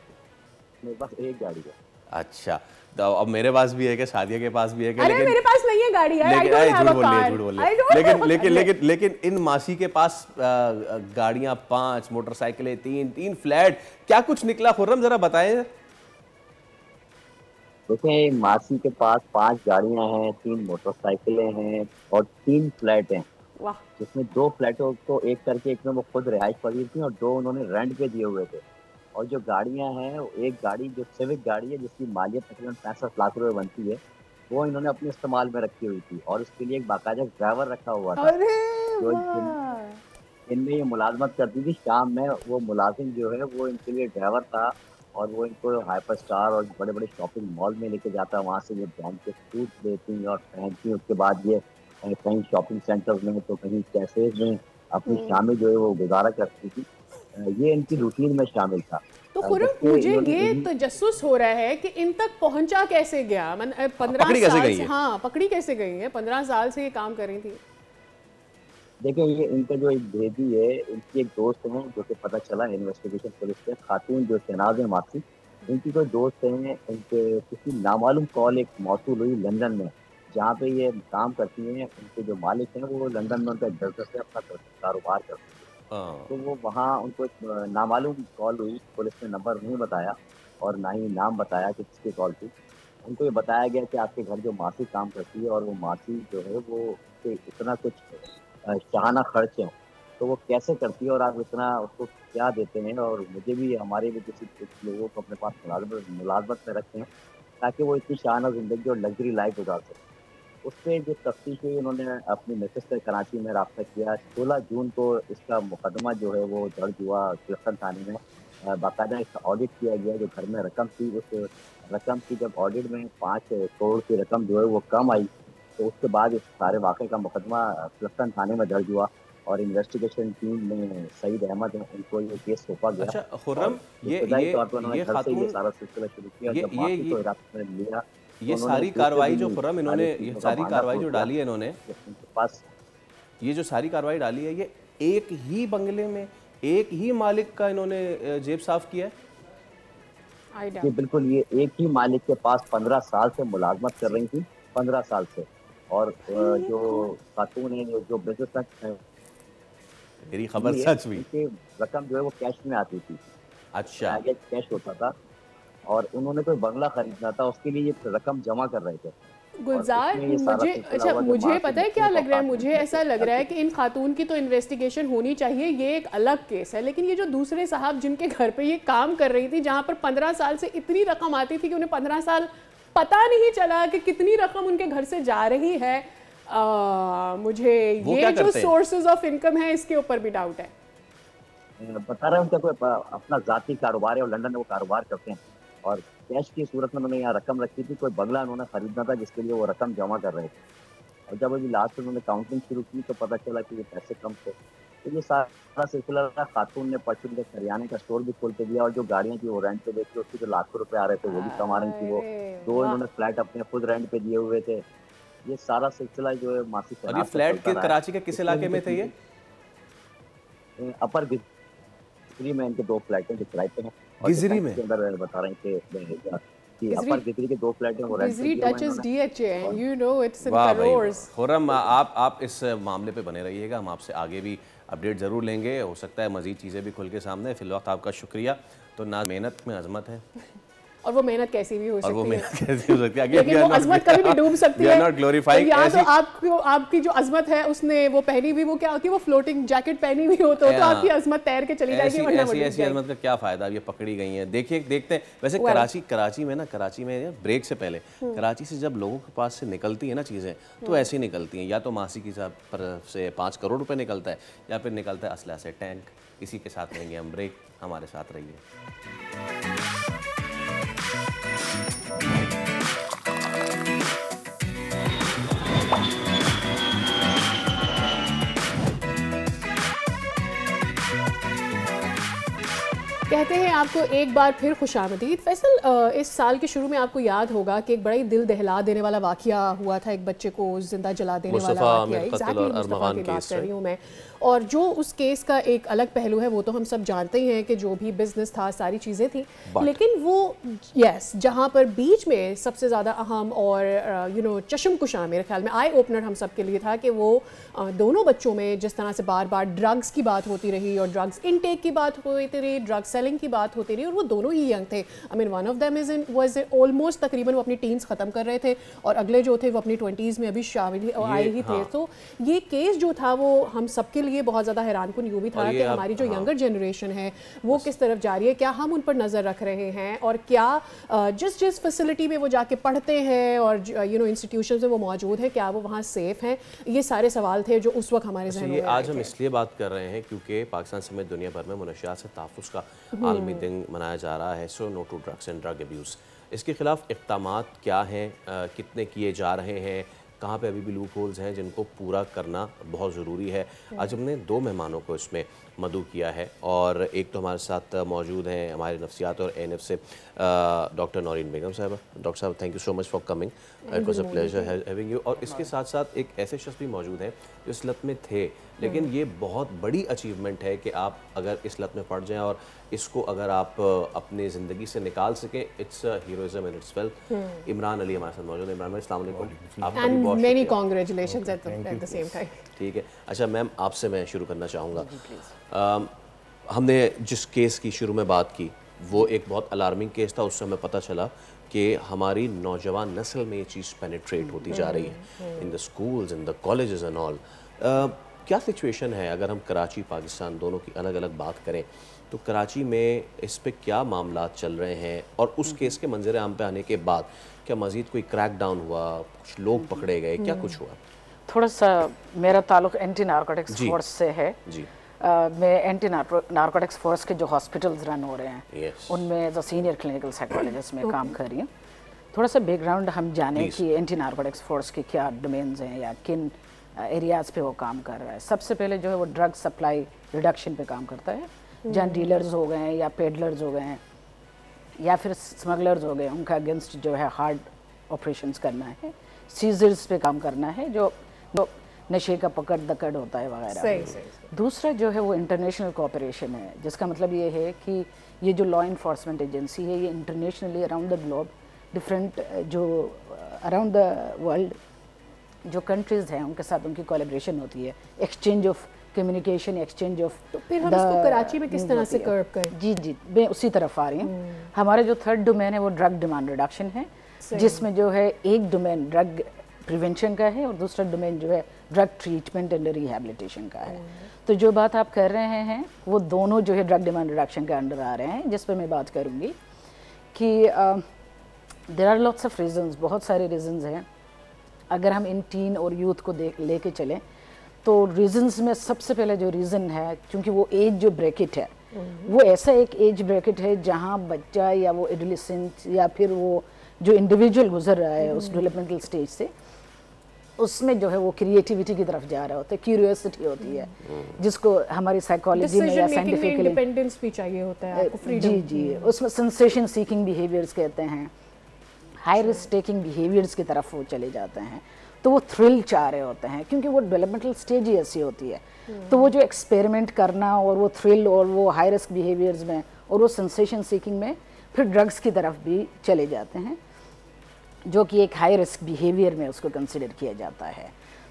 मेरे पास 1 गाड़ी है। अच्छा, तो अब मेरे पास भी है क्या, शादिया के पास भी है क्या? अरे मेरे पास नहीं है गाड़ी यार, झूठ बोलिए। लेकिन इन मासी के पास गाड़ियां 5, मोटरसाइकिलें 3 फ्लैट, क्या कुछ निकला खुर्रम, जरा बताएं। देखिए, मासी के पास 5 गाड़ियां हैं, 3 मोटरसाइकिलें हैं और 3 फ्लैट हैं, जिसमें 2 फ्लैटों को एक करके एक में वो खुद रिहाइश पकड़ी थी और 2 उन्होंने रेंट पे दिए हुए थे। और जो गाड़ियां हैं, एक गाड़ी जो सिविक गाड़ी है जिसकी मालियत तकरीबन 65 लाख रुपए बनती है, वो इन्होंने अपने इस्तेमाल में रखी हुई थी और उसके लिए एक बाकायदा ड्राइवर रखा हुआ था जो इनमें ये मुलाजमत करती थी। शाम में वो मुलाजिम जो है वो इनके लिए ड्राइवर था और वो इनको हाइपर स्टार और बड़े बड़े शॉपिंग मॉल में लेके जाता, वहाँ से ये ब्रांड के सूट लेती और पहनती। उसके बाद ये कहीं शॉपिंग सेंटर में तो कहीं कैफेज में अपनी शामें जो है वो गुजारा करती थी। ये इनकी रूटीन में शामिल था। तो खुर्रम, मुझे ये तजस्सुस हो रहा है कि इन तक पहुंचा कैसे गया? 15 साल से, हाँ, पकड़ी कैसे गई है? 15 साल से ये काम कर रही थी। देखिए, ये इनका जो एक भेदी है, इनकी एक दोस्त है जो कि पता चला इन्वेस्टिगेशन पुलिस के, खातून जो शहनाज है मासी, इनकी कोई दोस्त है, इनके किसी नामालूम कॉल एक मौसूल हुई लंदन में, जहाँ पे ये काम करती हैं। उनके जो मालिक हैं वो लंदन में उनका बिजनेस है, अपना कारोबार करते हैं। तो वो वहाँ उनको एक नामालूम कॉल हुई, पुलिस ने नंबर नहीं बताया और ना ही नाम बताया कि किसकी कॉल थी। उनको ये बताया गया कि आपके घर जो मासी काम करती है और वो मासी जो है वो इतना कुछ शाहाना खर्च है, तो वो कैसे करती है और आप इतना उसको क्या देते हैं। और मुझे भी, हमारे भी किसी कुछ लोगों को अपने पास मुलाजमत में रखते हैं ताकि वो इतनी शाहाना ज़िंदगी और लग्जरी लाइफ गुजार सके। उस पर जो तफ्तीश हुई, उन्होंने अपनी मिसेस से कराची में रब्ता किया। 16 जून को इसका मुकदमा जो है वो दर्ज हुआ क्लिफ्टन थाने में। बाकायदा इसका ऑडिट किया गया। जो घर में रकम थी, उस रकम की जब ऑडिट में 5 करोड़ की रकम जो है वो कम आई, तो उसके बाद इस सारे वाक़े का मुकदमा क्लिफ्टन थाने में दर्ज हुआ और इन्वेस्टिगेशन टीम में सईद अहमद है, उनको ये केस सौंपा गया। अच्छा खुर्रम, ये सारा सिलसिला शुरू किया, जब मासी को हिरासत में लिया। ये सारी कार्रवाई जो खुर्रम इन्होंने, ये सारी कार्रवाई जो डाली है इन्होंने, पास ये जो सारी कार्रवाई डाली है, ये एक ही बंगले में एक ही मालिक का इन्होंने जेब साफ किया है? ये बिल्कुल, ये एक ही मालिक के पास 15 साल से मुलाजमत कर रही थी, 15 साल से। और जो खातून है जो बिजनेस है, मेरी खबर सच हुई, रकम जो है वो कैश में आती थी। अच्छा, आगे कैश होता था और उन्होंने कोई बंगला खरीदना था, उसके लिए ये रकम जमा कर रहे थे। गुलजार, मुझे अच्छा मुझे पता है क्या लग रहा है, मुझे ऐसा लग रहा है कि इन खातून की तो इन्वेस्टिगेशन होनी चाहिए, ये एक अलग केस है, लेकिन ये जो दूसरे साहब जिनके घर पे ये काम कर रही थी, जहाँ पर 15 साल से इतनी रकम आती थी कि उन्हें 15 साल पता नहीं चला कि कितनी रकम उनके घर से जा रही है, मुझे ये जो सोर्सेज ऑफ इनकम है इसके ऊपर भी डाउट है। बता रहे हैं उनका कोई अपना जाती कारोबार है और लंदन में वो कारोबार करते हैं और कैश की सूरत में उन्होंने यहाँ रकम रखी थी, कोई बंगला उन्होंने खरीदना था जिसके लिए वो रकम जमा कर रहे थे, और जब अभी लास्ट में उन्होंने काउंटिंग शुरू की तो पता चला कि ये पैसे कम थे। तो ये सारा सिलसिला खातून ने परचून के हरियाणा का स्टोर भी खोल के दिया और जो गाड़ियाँ थी वो रेंट पे बेची, उसकी जो लाखों रुपए आ रहे थे वो भी कमा रही थी वो, 2 इन्होंने फ्लैट अपने खुद रेंट पे दिए हुए थे। ये सारा सिलसिला जो है मासी और ये फ्लैट के कराची के किस इलाके में थे? ये अपर गिजरी में इनके 2 फ्लैट हैं जो किराए पे हैं। गिजरी में अंदर बता रहे हैं कि अपर गिजरी के 2 फ्लैट हैं वो rent Gizri touches DHA, you know it's in crores. Khurram, आप इस मामले पे बने रहिएगा, हम आपसे आगे भी अपडेट ज़रूर लेंगे, हो सकता है मज़ीद चीज़ें भी खुल के सामने। फिलवक्त आपका शुक्रिया। तो ना मेहनत में अजमत है और वो मेहनत कैसी भी हो सकती है, और वो मेहनत कैसी हो सकती है, लेकिन वो अजमत कभी भी डूब सकती है। तो या तो आपकी जो अजमत है उसने वो पहनी भी, वो क्या होती है, वो फ्लोटिंग जैकेट पहनी हुई हो तो आपकी अजमत तैर के चली जाएगी, वरना वो डूब ऐसी अजमत का क्या फायदा, ये पकड़ी गई है। देखते हैं वैसे कराची में ब्रेक से पहले कराची से जब लोगों के पास से निकलती है ना चीज़ें, तो ऐसी निकलती हैं, या तो मासी की तरफ से 5 करोड़ रुपए निकलता है, या फिर निकलता है असला से टैंक। इसी के साथ रहेंगे हम ब्रेक, हमारे साथ रहिए। कहते हैं आपको एक बार फिर खुशामदीद। फैसल, इस साल के शुरू में आपको याद होगा कि एक बड़ा ही दिल दहला देने वाला वाकया हुआ था, एक बच्चे को जिंदा जला देने वाला वाकया। एग्जैक्टली मुस्तफा की बात कर रही हूँ मैं। और जो उस केस का एक अलग पहलू है वो तो हम सब जानते ही हैं कि जो भी बिजनेस था, सारी चीज़ें थी, लेकिन वो जहाँ पर बीच में सबसे ज़्यादा अहम और चश्मकुशा, मेरे ख्याल में आई ओपनर हम सब के लिए था कि वो दोनों बच्चों में जिस तरह से बार बार ड्रग्स की बात होती रही और ड्रग्स इनटेक की बात होती रही, ड्रग्स सेलिंग की बात होती रही, और वो दोनों ही यंग थे। I mean one of them was almost तकरीबन वो अपनी टीन्स ख़त्म कर रहे थे और अगले जो थे वो अपनी 20s में अभी शामिल आए ही थे। तो ये केस जो था वो हम सबके लिए बहुत ज़्यादा हैरानकुन यूँ भी था कि हमारी जो यंगर जनरेशन है वो किस तरफ जा रही है, क्या हम उन पर नज़र रख रहे हैं, और क्या जिस फैसिलिटी में वो जाके पढ़ते हैं और इंस्टीट्यूशन में वो मौजूद है, क्या वो वहाँ सेफ हैं। ये सारे सवाल थे जो उस वक्त हमारे ज़हन में आज हम इसलिए बात कर रहे हैं क्योंकि पाकिस्तान समेत दुनिया भर में मुनशियात से तहफ़्फ़ुज़ का आलमी दिन मनाया जा रहा है। So no to drugs and drug abuse. इसके खिलाफ इक़दामात क्या हैं, कितने किए जा रहे हैं, कहाँ पे अभी भी लूप होल्स हैं जिनको पूरा करना बहुत ज़रूरी है। आज हमने 2 मेहमानों को इसमें मदऊ किया है, और एक तो हमारे साथ मौजूद हैं हमारे नफ्सियात और ANF से डॉक्टर नौरीन बेगम साहब। डॉक्टर साहब, thank you so much for coming, it was a pleasure having you. और इसके साथ साथ एक ऐसे शख्स भी मौजूद हैं जो इस लत में थे, लेकिन ये बहुत बड़ी अचीवमेंट है कि आप अगर इस लत में पड़ जाएं और इसको अगर आप अपनी ज़िंदगी से निकाल सकें, it's heroism in itself. Imran Ali हमारे साथ मौजूद हैं। इमरान भाई, अस्सलाम वालेकुम। आपका भी बहुत many congratulations at the same time. ठीक है, अच्छा मैम, आपसे मैं शुरू करना चाहूँगा। हमने जिस केस की शुरू में बात की वो एक बहुत अलार्मिंग केस था। उससे हमें पता चला कि हमारी नौजवान नस्ल में ये चीज़ पेनिट्रेट होती जा रही है in the schools, in the colleges and all. क्या सिचुएशन है अगर हम कराची पाकिस्तान दोनों की अलग अलग बात करें तो कराची में इस पे क्या मामला चल रहे हैं, और उस केस के मंजर आम पे आने के बाद क्या मज़ीद कोई क्रैक डाउन हुआ, कुछ लोग पकड़े गए, क्या कुछ हुआ? थोड़ा सा मेरा ताल्लुक एंटी नारकोटिक्स फोर्स से है जी। मैं एंटी नारकोटिक्स फोर्स के जो हॉस्पिटल्स रन हो रहे हैं उनमें as a senior clinical psychologist में काम कर रही हूँ। थोड़ा सा बैकग्राउंड हम जाने कि एंटी नारकोटिक्स फोर्स के क्या डोमेन्स हैं या किन एरियाज़ पे वो काम कर रहा है। सबसे पहले जो है वो ड्रग सप्लाई रिडक्शन पे काम करता है, जहाँ डीलर्स हो गए हैं या पेडलर्स हो गए हैं या फिर स्मगलर्स हो गए, उनका अगेंस्ट जो है हार्ड ऑपरेशंस करना है, सीजर्स पे काम करना है, जो नशे का पकड़ दकड़ होता है वगैरह। दूसरा जो है वो इंटरनेशनल कोऑपरेशन है, जिसका मतलब ये है कि ये जो लॉ इन्फोर्समेंट एजेंसी है ये internationally around the globe different जो अराउंड द वर्ल्ड जो कंट्रीज़ हैं उनके साथ उनकी कोलैबोरेशन होती है, exchange of communication, exchange of. तो फिर हम इसको कराची में किस तरह से कर्व करें? जी मैं उसी तरफ आ रही हूँ। हमारा जो थर्ड डोमेन है वो ड्रग डिमांड रिडक्शन है। जिसमें जो है एक डोमेन ड्रग प्रिवेंशन का है और दूसरा डोमेन जो है ड्रग ट्रीटमेंट एंड रिहैबिलिटेशन का है। तो जो बात आप कर रहे हैं वो दोनों जो है ड्रग डिमांड रिडक्शन के अंडर आ रहे हैं, जिस पर मैं बात करूँगी कि there are lots of reasons, बहुत सारे रीजंस हैं। अगर हम इन टीन और यूथ को लेके चलें तो रीजंस में सबसे पहले जो रीज़न है, क्योंकि वो एज जो ब्रैकेट है वो ऐसा एक एज ब्रैकेट है जहाँ बच्चा या वो एडोलेसेंट या फिर वो जो इंडिविजुअल गुजर रहा है उस डेवलपमेंटल स्टेज से, उसमें जो है वो क्रिएटिविटी की तरफ जा रहा होता है, क्यूरियोसिटी होती है, जिसको हमारी साइकोलॉजी में या साइंटिफिकली इंडिपेंडेंस भी चाहिए होता है आपको, फ्रीडम। जी, उसमें सेंसेशन सीकिंग बिहेवियर्स कहते हैं, हाई रिस्क टेकिंग बिहेवियर्स की तरफ वो चले जाते हैं। तो वो थ्रिल चाह रहे होते हैं क्योंकि वो डेवलपमेंटल स्टेज ही ऐसी होती है। तो वो जो एक्सपेरिमेंट करना और वो थ्रिल और वो हाई रिस्क बिहेवियर्स में और वो सेंसेशन सीकिंग में फिर ड्रग्स की तरफ भी चले जाते हैं, जो कि एक हाई रिस्क बिहेवियर में उसको कंसिडर किया जाता है।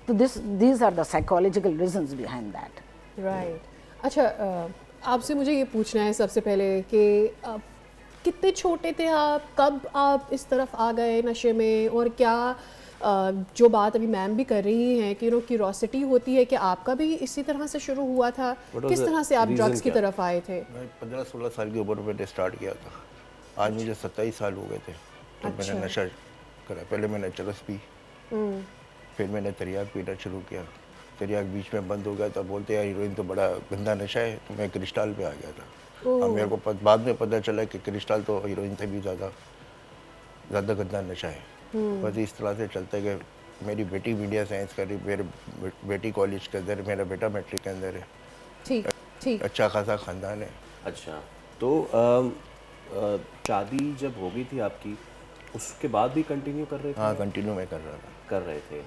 तो these are the psychological reasons behind that. Right. अच्छा, आपसे मुझे ये पूछना है सबसे पहले कि कितने छोटे थे आप, कब आप इस तरफ आ गए नशे में, और क्या जो बात अभी मैम भी कर रही हैं कि क्यूरोसिटी होती है कि आपका भी इसी तरह से शुरू हुआ था, किस तरह से आप ड्रग्स की तरफ आए थे? मैं 15-16 साल की उम्र में स्टार्ट किया था। आज मुझे 27 साल हो गए थे तो मैंने नशा करा। पहले मैंने चरस पी, फिर मैंने तरियाक पीना शुरू किया। तरियाक बीच में बंद हो गया तो बोलते यार हीरोइन तो बड़ा गंदा नशा है, तो मैं क्रिस्टल पे आ गया था। अब मेरे को बाद में पता चला कि क्रिस्टल तो हीरोइन से भी ज़्यादा गंदा नशा है। बस इस तरह से चलता है कि मेरी बेटी मीडिया साइंस कर रही, मेरे बेटी कॉलेज के अंदर, मेरा बेटा मैट्रिक के अंदर है। ठीक ठीक, अच्छा खासा खानदान है। अच्छा, तो शादी जब हो गई थी आपकी, उसके बाद भी कंटिन्यू कर रहे थे? हाँ, कंटिन्यू मैं कर रहे थे।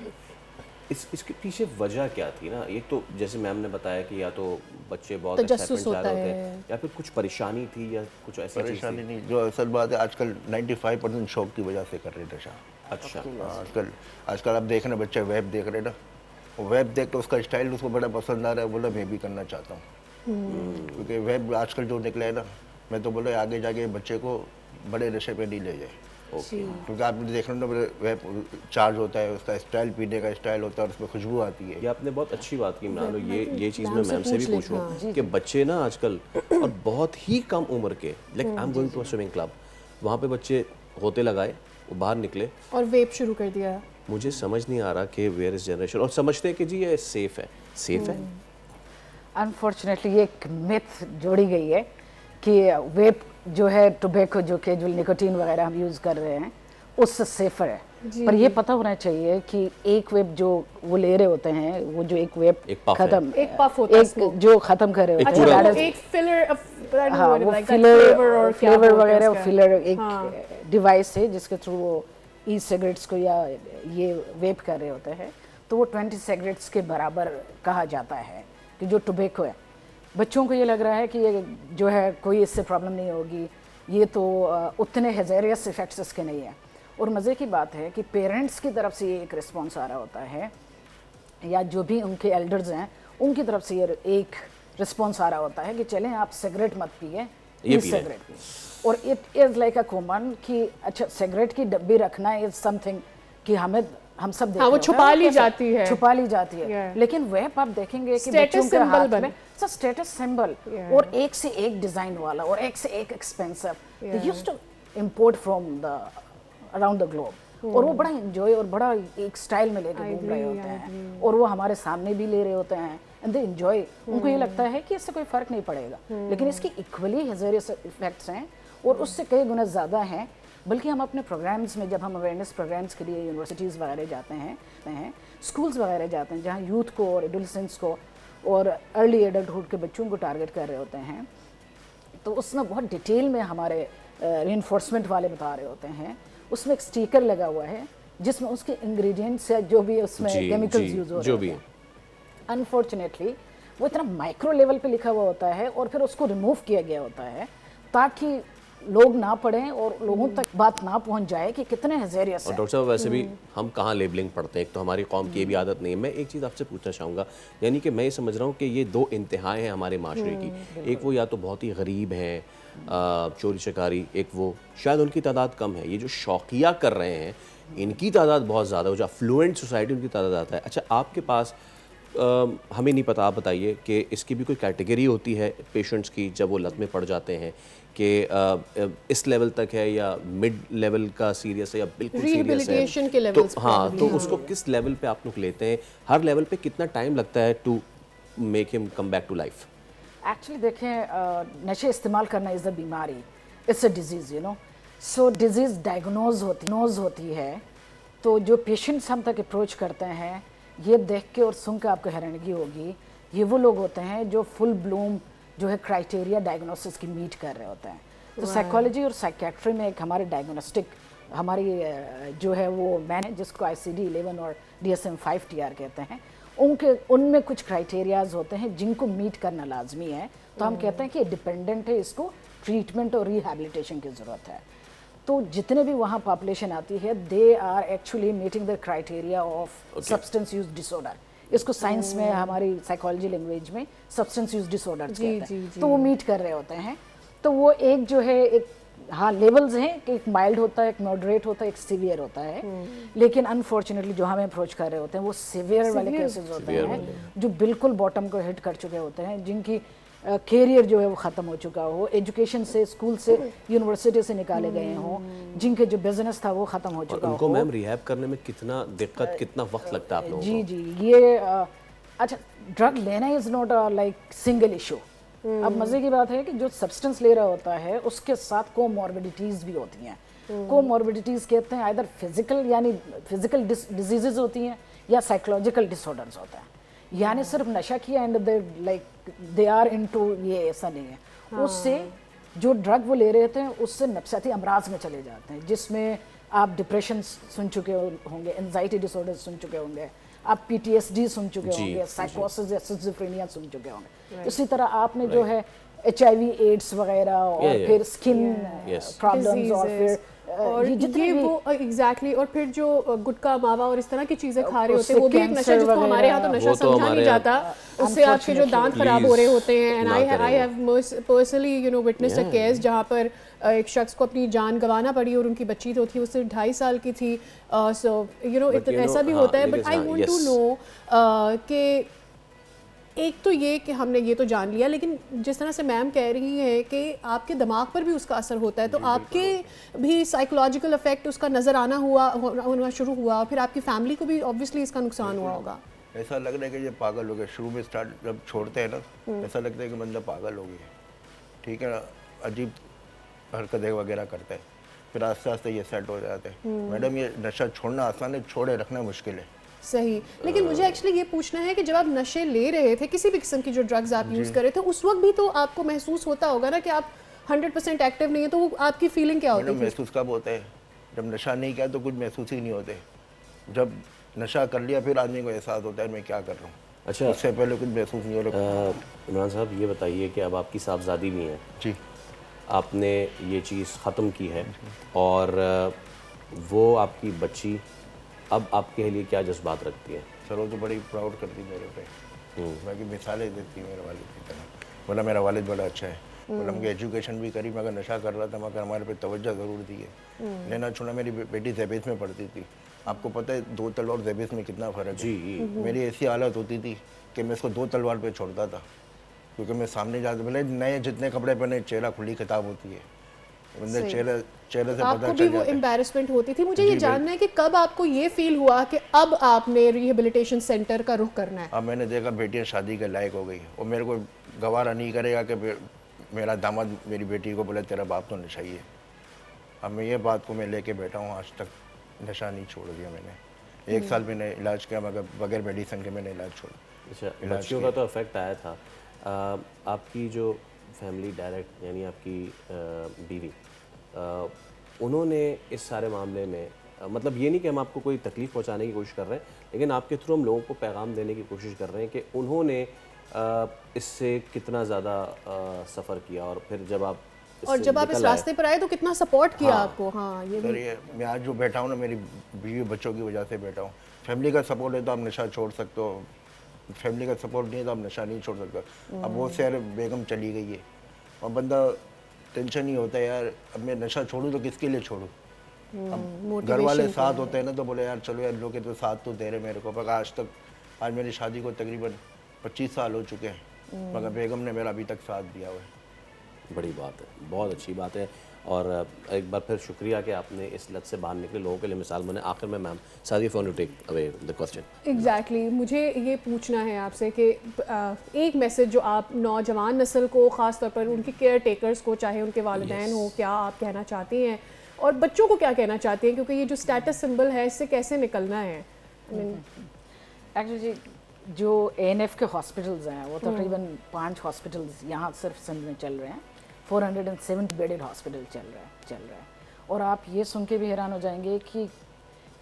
इसके पीछे वजह क्या थी ना? एक तो जैसे मैम ने बताया कि या तो बच्चे बहुत तजस्सुस होता है, या फिर कुछ परेशानी थी या कुछ ऐसी परेशानी नहीं। जो असल बात है, आजकल 95% शौक की वजह से कर रहे नशा। अच्छा, आजकल आप देख रहे हैं, बच्चे वेब देख रहे ना, वेब देख के उसका स्टाइल उसको बड़ा पसंद आ रहा है, बोला मैं भी करना चाहता हूँ। क्योंकि वेब आजकल जो निकला है ना, मैं तो बोला आगे जाके बच्चे को बड़े नशे पे नहीं ले जाए। क्योंकि आपने देख रहे हो वेब चार्ज होता है, उसका स्टाइल पीने का स्टाइल होता है और उसमें खुशबू आती है। ये आपने बहुत अच्छी बात की। मान लो ये चीज़ मैं मैम से भी पूछूं कि बच्चे ना आजकल और बहुत ही कम उम्र के, like I am going to a swimming club, वहाँ पे बच्चे होते लगाए, वो बाहर निकले और वेप शुरू कर दिया। मुझे समझ नहीं आ रहा कि वेयर इज जनरेशन, और समझते हैं कि जी ये सेफ है। अनफॉर्चुनेटली ये एक मिथ जोड़ी गई है कि वेप जो है टोबैको, जो कैजुअल निकोटीन वगैरह हम यूज़ कर रहे हैं, उससे सेफर है। पर ये पता होना चाहिए कि एक वेप जो वो ले रहे होते हैं, वो जो एक वेप खत्म, एक पफ होता है, एक जो खत्म कर रहे होते हैं, एक फिलर, वो फ्लेवर वगैरह, फिलर एक डिवाइस है जिसके थ्रू वो ई सिगरेट्स को या ये वेप कर रहे होते हैं। तो वो 20 सिगरेट्स के बराबर कहा जाता है कि जो टोबैको है। बच्चों को ये लग रहा है कि ये जो है कोई इससे प्रॉब्लम नहीं होगी, ये तो उतने हेजेरियस इफेक्ट्स इसके नहीं है। और मज़े की बात है कि पेरेंट्स की तरफ से ये एक रिस्पॉन्स आ रहा होता है, या जो भी उनके एल्डर्स हैं उनकी तरफ से ये एक रिस्पॉन्स आ रहा होता है कि चलें आप सिगरेट मत पिए, ये सिगरेट पिए। और it is like a common कि अच्छा सिगरेट की डब्बी रखना इज समथिंग कि हम सब देख, वो छुपा ली जाती है। लेकिन वेब आप देखेंगे कि बच्चों के हाथ में स्टेटस सिंबल, और एक से एक डिजाइन वाला और एक से एक expensive, they used to import from the around the globe. और वो बड़ा एंजॉय और बड़ा एक स्टाइल में लेके घूम रहे होते हैं, और वो हमारे सामने भी ले रहे होते हैं, एंड दे एंजॉय। उनको ये लगता है कि इससे कोई फर्क नहीं पड़ेगा, लेकिन इसकी इक्वली हेजेरियस इफेक्ट्स हैं और उससे कई गुना ज़्यादा हैं। बल्कि हम अपने प्रोग्राम्स में, जब हम अवेयरनेस प्रोग्राम्स के लिए यूनिवर्सिटीज़ वगैरह जाते हैं, स्कूल्स वगैरह जाते हैं, जहाँ यूथ को और एडोलेसेंट्स को और अर्ली एडल्टहुड के बच्चों को टारगेट कर रहे होते हैं, तो उसमें बहुत डिटेल में हमारे रीइंफोर्समेंट वाले बता रहे होते हैं। उसमें एक स्टिकर लगा हुआ है जिसमें उसके इंग्रेडिएंट्स या जो भी उसमें केमिकल्स यूज हो रहे हैं, अनफॉर्चुनेटली वो इतना माइक्रो लेवल पे लिखा हुआ होता है और फिर उसको रिमूव किया गया होता है ताकि लोग ना पढ़ें और लोगों तक बात ना पहुंच जाए कि कितने हज़ेरियस और डॉक्टर साहब वैसे भी हम कहाँ लेबलिंग पढ़ते हैं, एक तो हमारी कौम की ये भी आदत नहीं है। मैं एक चीज़ आपसे पूछना चाहूँगा, यानी कि मैं ये समझ रहा हूँ कि ये दो इंतहाएँ हैं हमारे माशरे की, एक वो या तो बहुत ही गरीब हैं, चोरी चकारी, एक वो शायद उनकी तादाद कम है, ये जो शौकिया कर रहे हैं इनकी तादाद बहुत ज़्यादा है, जो फ्लुएंट सोसाइटी उनकी तादाद आता है। अच्छा, आपके पास हमें नहीं पता, आप बताइए कि इसकी भी कोई कैटेगरी होती है पेशेंट्स की जब वो लत में पड़ जाते हैं कि इस लेवल तक है या मिड लेवल का सीरियस है या बिल्कुल सीरियस है, तो हाँ, तो उसको किस लेवल पे आप लोग लेते हैं, हर लेवल पे कितना टाइम लगता है to make him come back to life? Actually देखें, नशे इस्तेमाल करना इज़ अ बीमारी, it's a disease, you know. So disease diagnose होती है, तो जो पेशेंट्स हम तक अप्रोच करते हैं, ये देख के और सुन के आपको हैरानगी होगी, ये वो लोग होते हैं जो फुल ब्लूम जो है क्राइटेरिया डायग्नोसिस की मीट कर रहे होते हैं। तो साइकोलॉजी और साइकेट्री में एक हमारे डायग्नोस्टिक हमारी जो है वो मैंने जिसको ICD-11 और DSM-5 TR कहते हैं, उनमें कुछ क्राइटेरियाज होते हैं जिनको मीट करना लाजमी है। तो हम कहते हैं कि डिपेंडेंट है, इसको ट्रीटमेंट और रिहैबिलिटेशन की ज़रूरत है। तो जितने भी वहाँ पॉपुलेशन आती है, they are actually meeting the criteria of substance use disorder. इसको साइंस में, हमारी साइकोलॉजी लैंग्वेज में सब्सटेंस यूज डिसऑर्डर कहते हैं। तो वो मीट कर रहे होते हैं। तो वो एक जो है, एक हाँ लेवल्स हैं कि एक माइल्ड होता है, एक मॉडरेट होता है, एक सीवियर होता है। लेकिन अनफॉर्चुनेटली जो हमें अप्रोच कर रहे होते हैं वो सीवियर वाले केसेस होते हैं, जो बिल्कुल बॉटम को हिट कर चुके होते हैं, जिनकी कैरियर जो है वो ख़त्म हो चुका हो, एजुकेशन से, स्कूल से, यूनिवर्सिटी से निकाले गए हों, जिनके जो बिजनेस था वो ख़त्म हो चुका हो। उनको मैम रिहैब करने में कितना दिक्कत, कितना वक्त लगता है आप लोगों को? जी, ये अच्छा, ड्रग लेना is not like single issue. अब मज़े की बात है कि जो सब्सटेंस ले रहा होता है उसके साथ कोमॉर्बिडिटीज़ भी होती हैं। कोमॉर्बिडिटीज़ कहते हैं आइदर फिजिकल, यानी फिजिकल डिजीज़ होती हैं, या साइकोलॉजिकल डिसऑर्डर्स होता है। यानी सिर्फ नशा किया एंड दे आर इनटू, ये ऐसा नहीं है। उससे जो ड्रग वो ले रहे थे उससे नफसियाती अमराज में चले जाते हैं, जिसमें आप डिप्रेशन सुन चुके होंगे, एंजाइटी डिसऑर्डर सुन चुके होंगे, आप PTSD सुन चुके होंगे, साइकोसिस या सिज़ोफ्रेनिया सुन चुके होंगे। इसी तरह आपने जो है HIV एड्स वगैरह और फिर स्किन प्रॉब्लम्स और फिर ये वो एग्जैक्टली, और फिर जो गुटखा मावा और इस तरह की चीज़ें खा रहे होते हैं, वो भी एक नशा जिसको हमारे यहाँ तो नशा समझा नहीं जाता। उससे आपके जो दांत खराब हो रहे होते हैं। And I have personally witnessed a case जहाँ पर एक शख्स को अपनी जान गंवाना पड़ी और उनकी बच्ची जो थी वो सिर्फ 2.5 साल की थी। सो ऐसा भी होता है। But I want to know कि एक तो ये कि हमने ये तो जान लिया, लेकिन जिस तरह से मैम कह रही है कि आपके दिमाग पर भी उसका असर होता है, तो आपके भी साइकोलॉजिकल इफेक्ट उसका नज़र आना होना शुरू हुआ, फिर आपकी फैमिली को भी ऑब्वियसली इसका नुकसान हुआ होगा। ऐसा लग रहा है कि ये पागल हो गया। शुरू में स्टार्ट जब छोड़ते हैं ना, ऐसा लगता है कि बंदा पागल हो गया, ठीक है ना, अजीब हरकतें वगैरह करते हैं, फिर आस्ते आस्ते ये सेट हो जाते हैं। मैडम, ये नशा छोड़ना आसान है, छोड़े रखना मुश्किल है। सही, लेकिन मुझे एक्चुअली ये पूछना है कि जब आप नशे ले रहे थे, किसी भी किस्म की जो ड्रग्स आप यूज़ कर रहे थे, उस वक्त भी तो आपको महसूस होता होगा ना कि आप 100% एक्टिव नहीं है, तो वो आपकी फीलिंग क्या होती है? महसूस कब होता है? जब नशा नहीं किया तो कुछ महसूस ही नहीं होते। जब नशा कर लिया फिर आदमी को एहसास होता है मैं क्या कर रहा हूँ। अच्छा, उससे पहले कुछ महसूस नहीं हो रहा। इमरान साहब, ये बताइए कि अब आपकी साहबजादी भी हैं जी, आपने ये चीज़ ख़त्म की है और वो आपकी बच्ची अब आपके लिए क्या जज्बात रखती है? सर, वो तो बड़ी प्राउड करती मेरे पे, बाकी मिसालें देती मेरे वालिद की तरह। बोला मेरा वालिद बड़ा अच्छा है, बोला मुझे एजुकेशन भी करी, मगर नशा कर रहा था, मगर हमारे पे तवज्जो ज़रूर दी है। लेना छोड़ा, मेरी बेटी ज़ेबिस में पढ़ती थी। आपको पता है 2 तलवार और ज़ेबिस में कितना फ़र्क है? जी। मेरी ऐसी हालत होती थी कि मैं इसको 2 तलवार पे छोड़ता था, क्योंकि मैं सामने जाते बोले नए जितने कपड़े पहने, चेहरा खुली किताब होती है, चेहरे से आपको भी वो एम्बैरेसमेंट होती थी। मुझे ये जानना है कि कब आपको ये फील हुआ कि अब आपने रिहेबिलिटेशन सेंटर का रुख करना है? अब मैंने देखा बेटियां शादी के लायक हो गई और मेरे को गवारा नहीं करेगा कि मेरा दामाद मेरी बेटी को बोले तेरा बाप तो नशाई है। अब मैं ये बात को मैं लेके बैठा हूँ, आज तक नशा नहीं छोड़ दिया मैंने। 1 साल मैंने इलाज किया, मगर बगैर मेडिसिन के मैंने इलाज छोड़ा। अच्छा, बच्चियों का तो इफेक्ट आया था। आपकी जो फैमिली डायरेक्ट यानी आपकी बीवी, उन्होंने इस सारे मामले में मतलब ये नहीं कि हम आपको कोई तकलीफ़ पहुंचाने की कोशिश कर रहे हैं, लेकिन आपके थ्रू हम लोगों को पैगाम देने की कोशिश कर रहे हैं कि उन्होंने इससे कितना ज़्यादा सफ़र किया, और फिर जब आप और जब आप इस रास्ते पर आए तो कितना सपोर्ट किया आपको? हाँ, ये भी मैं आज जो बैठा हूँ ना, मेरी बीवी बच्चों की वजह से बैठा हूँ। फैमिली का सपोर्ट है तो आप नशा छोड़ सकते हो, फैमिली का सपोर्ट नहीं है तो आप नशा नहीं छोड़ सकते। अब वो से यार बेगम चली गई है और बंदा टेंशन नहीं होता यार, अब मैं नशा छोड़ूं तो किसके लिए छोड़ूं। अब घर वाले साथ होते हैं ना तो बोले यार चलो यार, लोग तो साथ तो दे रहे मेरे को। पर आज मेरी शादी को तकरीबन 25 साल हो चुके हैं, मगर बेगम ने मेरा अभी तक साथ दिया हुआ है। बड़ी बात है, बहुत अच्छी बात है। और एक बार फिर शुक्रिया कि आपने इस लत से बाहर निकले, लोगों के लिए मिसाल बने। आखिर में ma'am Sadia phone to take away the question. Exactly, मुझे ये पूछना है आपसे कि एक मैसेज जो आप नौजवान नस्ल को, ख़ास तौर पर उनके केयर टेकर्स को, चाहे उनके वालिदैन हो, क्या आप कहना चाहती हैं, और बच्चों को क्या कहना चाहती हैं, क्योंकि ये जो स्टेटस सिंबल है इससे कैसे निकलना है? एक्चुअली जो ANF के हॉस्पिटल्स हैं वो तकरीबन 5 हॉस्पिटल्स यहाँ सिर्फ सिंध में चल रहे हैं। 470 बेडेड हॉस्पिटल चल रहा है। और आप ये सुन के भी हैरान हो जाएंगे कि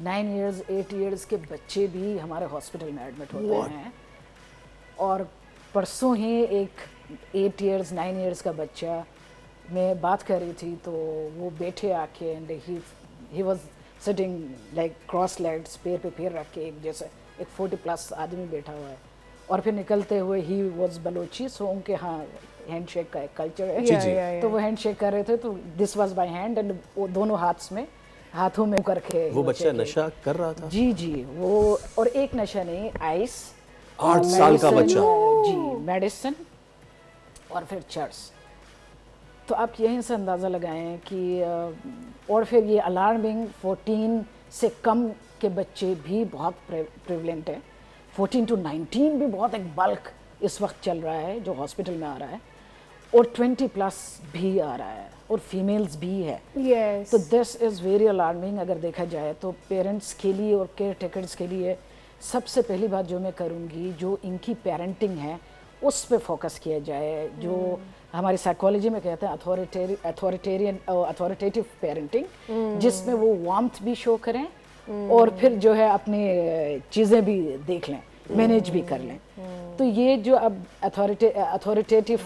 9 इयर्स 8 इयर्स के बच्चे भी हमारे हॉस्पिटल में एडमिट होते हैं। और परसों ही एक 8 इयर्स 9 इयर्स का बच्चा, मैं बात कर रही थी तो वो बैठे आके and he was sitting like cross legs, पैर पे पैर रख के, एक जैसे एक 40+ आदमी बैठा हुआ है। और फिर निकलते हुए ही वाज बलोची, सो उनके हाँ हैंडशेक का एक कल्चर है, तो वो हैंडशेक कर रहे थे, तो this was by hand and वो दोनों हाथों में करके। वो बच्चा नशा कर रहा था? जी वो, और एक नशा नहीं, आइस, 8 साल का बच्चा जी, मेडिसिन और फिर चर्स। तो आप यहीं से अंदाज़ा लगाएं कि और फिर ये अलार्मिंग 14 से कम के बच्चे भी बहुत प्रिवलेंट है। 14 to 19 भी बहुत एक बल्क इस वक्त चल रहा है जो हॉस्पिटल में आ रहा है, और 20+ भी आ रहा है, और फीमेल्स भी है। yes. तो दिस इज़ वेरी अलार्मिंग। अगर देखा जाए तो पेरेंट्स के लिए और केयर टेकर्स के लिए सबसे पहली बात जो मैं करूँगी, जो इनकी पेरेंटिंग है उस पे फोकस किया जाए। जो हमारी साइकोलॉजी में कहते हैं अथॉरिटेटिव पेरेंटिंग, जिसमें वो वार्मथ भी शो करें और फिर जो है अपनी चीज़ें भी देख लें, मैनेज भी कर लें। तो ये जो अब अथॉरिटेटिव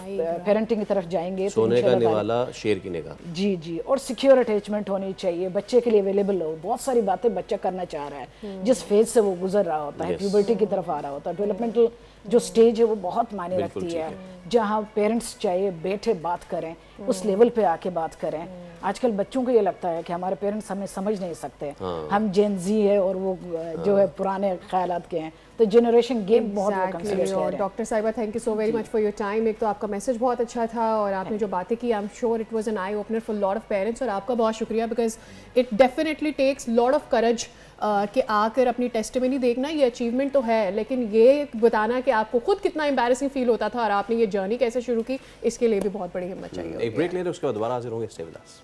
पेरेंटिंग की तरफ जाएंगे, सोने का निवाला शेर की निगाह। जी, और सिक्योर अटैचमेंट होनी चाहिए, बच्चे के लिए अवेलेबल हो। बहुत सारी बातें बच्चा करना चाह रहा है, जिस फेज से वो गुजर रहा होता है, प्यूबर्टी की तरफ आ रहा होता है, डेवलपमेंटल जो स्टेज है वो बहुत मायने रखती है, जहाँ पेरेंट्स चाहिए बैठे बात करें, उस लेवल पे आके बात करें। आजकल बच्चों को ये लगता है कि हमारे पेरेंट्स हमें समझ नहीं सकते, हम जेन ज़ी है और वो जो है पुराने ख्यालात के हैं, तो जनरेशन गैप बहुत कंसीडर कर रहे हैं। डॉक्टर साहिबा, thank you so very much for your time. एक तो आपका मैसेज बहुत अच्छा था और आपने जो बातें की, I am sure it was an eye opener for lot of parents, और आपका बहुत शुक्रिया, because it definitely takes lot of courage कि आकर अपनी टेस्टिमनी देखना, ये अचीवमेंट तो है, लेकिन ये बताना कि आपको खुद कितना एम्बैरेसिंग फील होता था और आपने ये जर्नी कैसे शुरू की, इसके लिए भी बहुत बड़ी हिम्मत चाहिए। एक ब्रेक ले रहे, उसके बाद दोबारा हाजिर होंगे। Stay with us.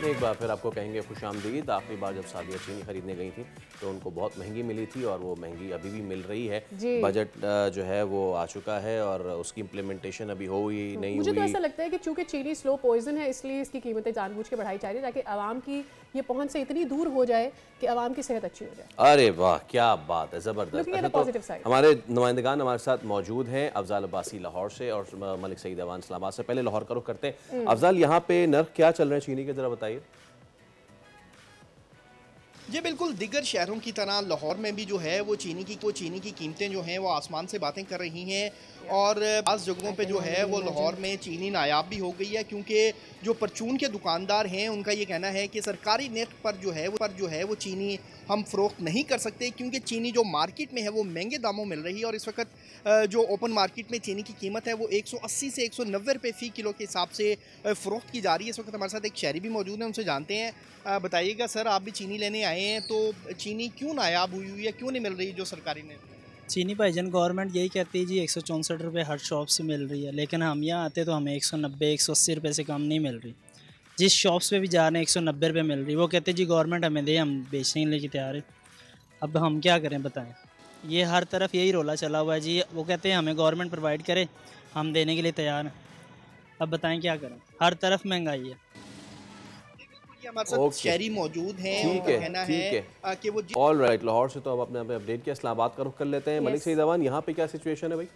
एक बार फिर आपको कहेंगे खुशामदीद। आखिरी बार जब सादिया चीनी खरीदने गई थी तो उनको बहुत महंगी मिली थी और वो महंगी अभी भी मिल रही है। बजट जो है वो आ चुका है और उसकी इम्प्लीमेंटेशन अभी हो ही नहीं। मुझे तो ऐसा लगता है कि चूंकि चीनी स्लो पॉइजन है, इसलिए इसकी कीमतें जानबूझ के बढ़ाई जा रही है ताकि आवाम की ये पहुंच से इतनी दूर हो जाए कि आवाम की सेहत अच्छी हो जाए। अरे वाह, क्या बात है, ज़बरदस्त। तो हमारे नुमाइंदगान हमारे साथ मौजूद हैं, अफजाल अब्बासी लाहौर से और मलिक सईद अवान इस्लामाबाद से। पहले लाहौर का रुख करते हैं। अफजाल, यहाँ पे नर्ख क्या चल रहे हैं चीनी के, ज़रा बताइए। ये बिल्कुल दिगर शहरों की तरह लाहौर में भी जो है वो चीनी की कीमतें जो हैं वो आसमान से बातें कर रही हैं, और बाज़ जगहों पे जो है वो लाहौर में चीनी नायाब भी हो गई है, क्योंकि जो परचून के दुकानदार हैं उनका ये कहना है कि सरकारी नेट पर जो है वो चीनी हम फ़रोख्त नहीं कर सकते, क्योंकि चीनी जो मार्केट में है वो महंगे दामों मिल रही है। और इस वक्त जो ओपन मार्केट में चीनी की कीमत है वो 180 से 190 रुपये फ़ी किलो के हिसाब से फ़रोख्त की जा रही है। इस वक्त हमारे साथ एक शहरी भी मौजूद है, उनसे जानते हैं। बताइएगा सर, आप भी चीनी लेने आए हैं, तो चीनी क्यों नायाब हुई है, क्यों नहीं मिल रही जो सरकारी नेट? चीनी भाईजान गवर्नमेंट यही कहती है जी 164 रुपये हर शॉप से मिल रही है, लेकिन हम यहाँ आते तो हमें 190-180 रुपये से कम नहीं मिल रही। जिस शॉप्स पे भी जा रहे हैं 190 रुपये मिल रही। वो कहते हैं जी गवर्नमेंट हमें दे, हम बेचने के लिए तैयार है। अब हम क्या करें बताएं, ये हर तरफ यही रोला चला हुआ है जी। वो कहते हैं हमें गवर्नमेंट प्रोवाइड करे, हम देने के लिए तैयार हैं। अब बताएं क्या करें, हर तरफ महंगाई है। हमारे साथ शहरी मौजूद हैं, उनका कहना है कि वो ऑल राइट। लाहौर से तो अब अपने अपडेट किया, इस्लामाबाद का रुख कर लेते हैं। मलिक सईद अवान, यहाँ पे क्या सिचुएशन है भाई?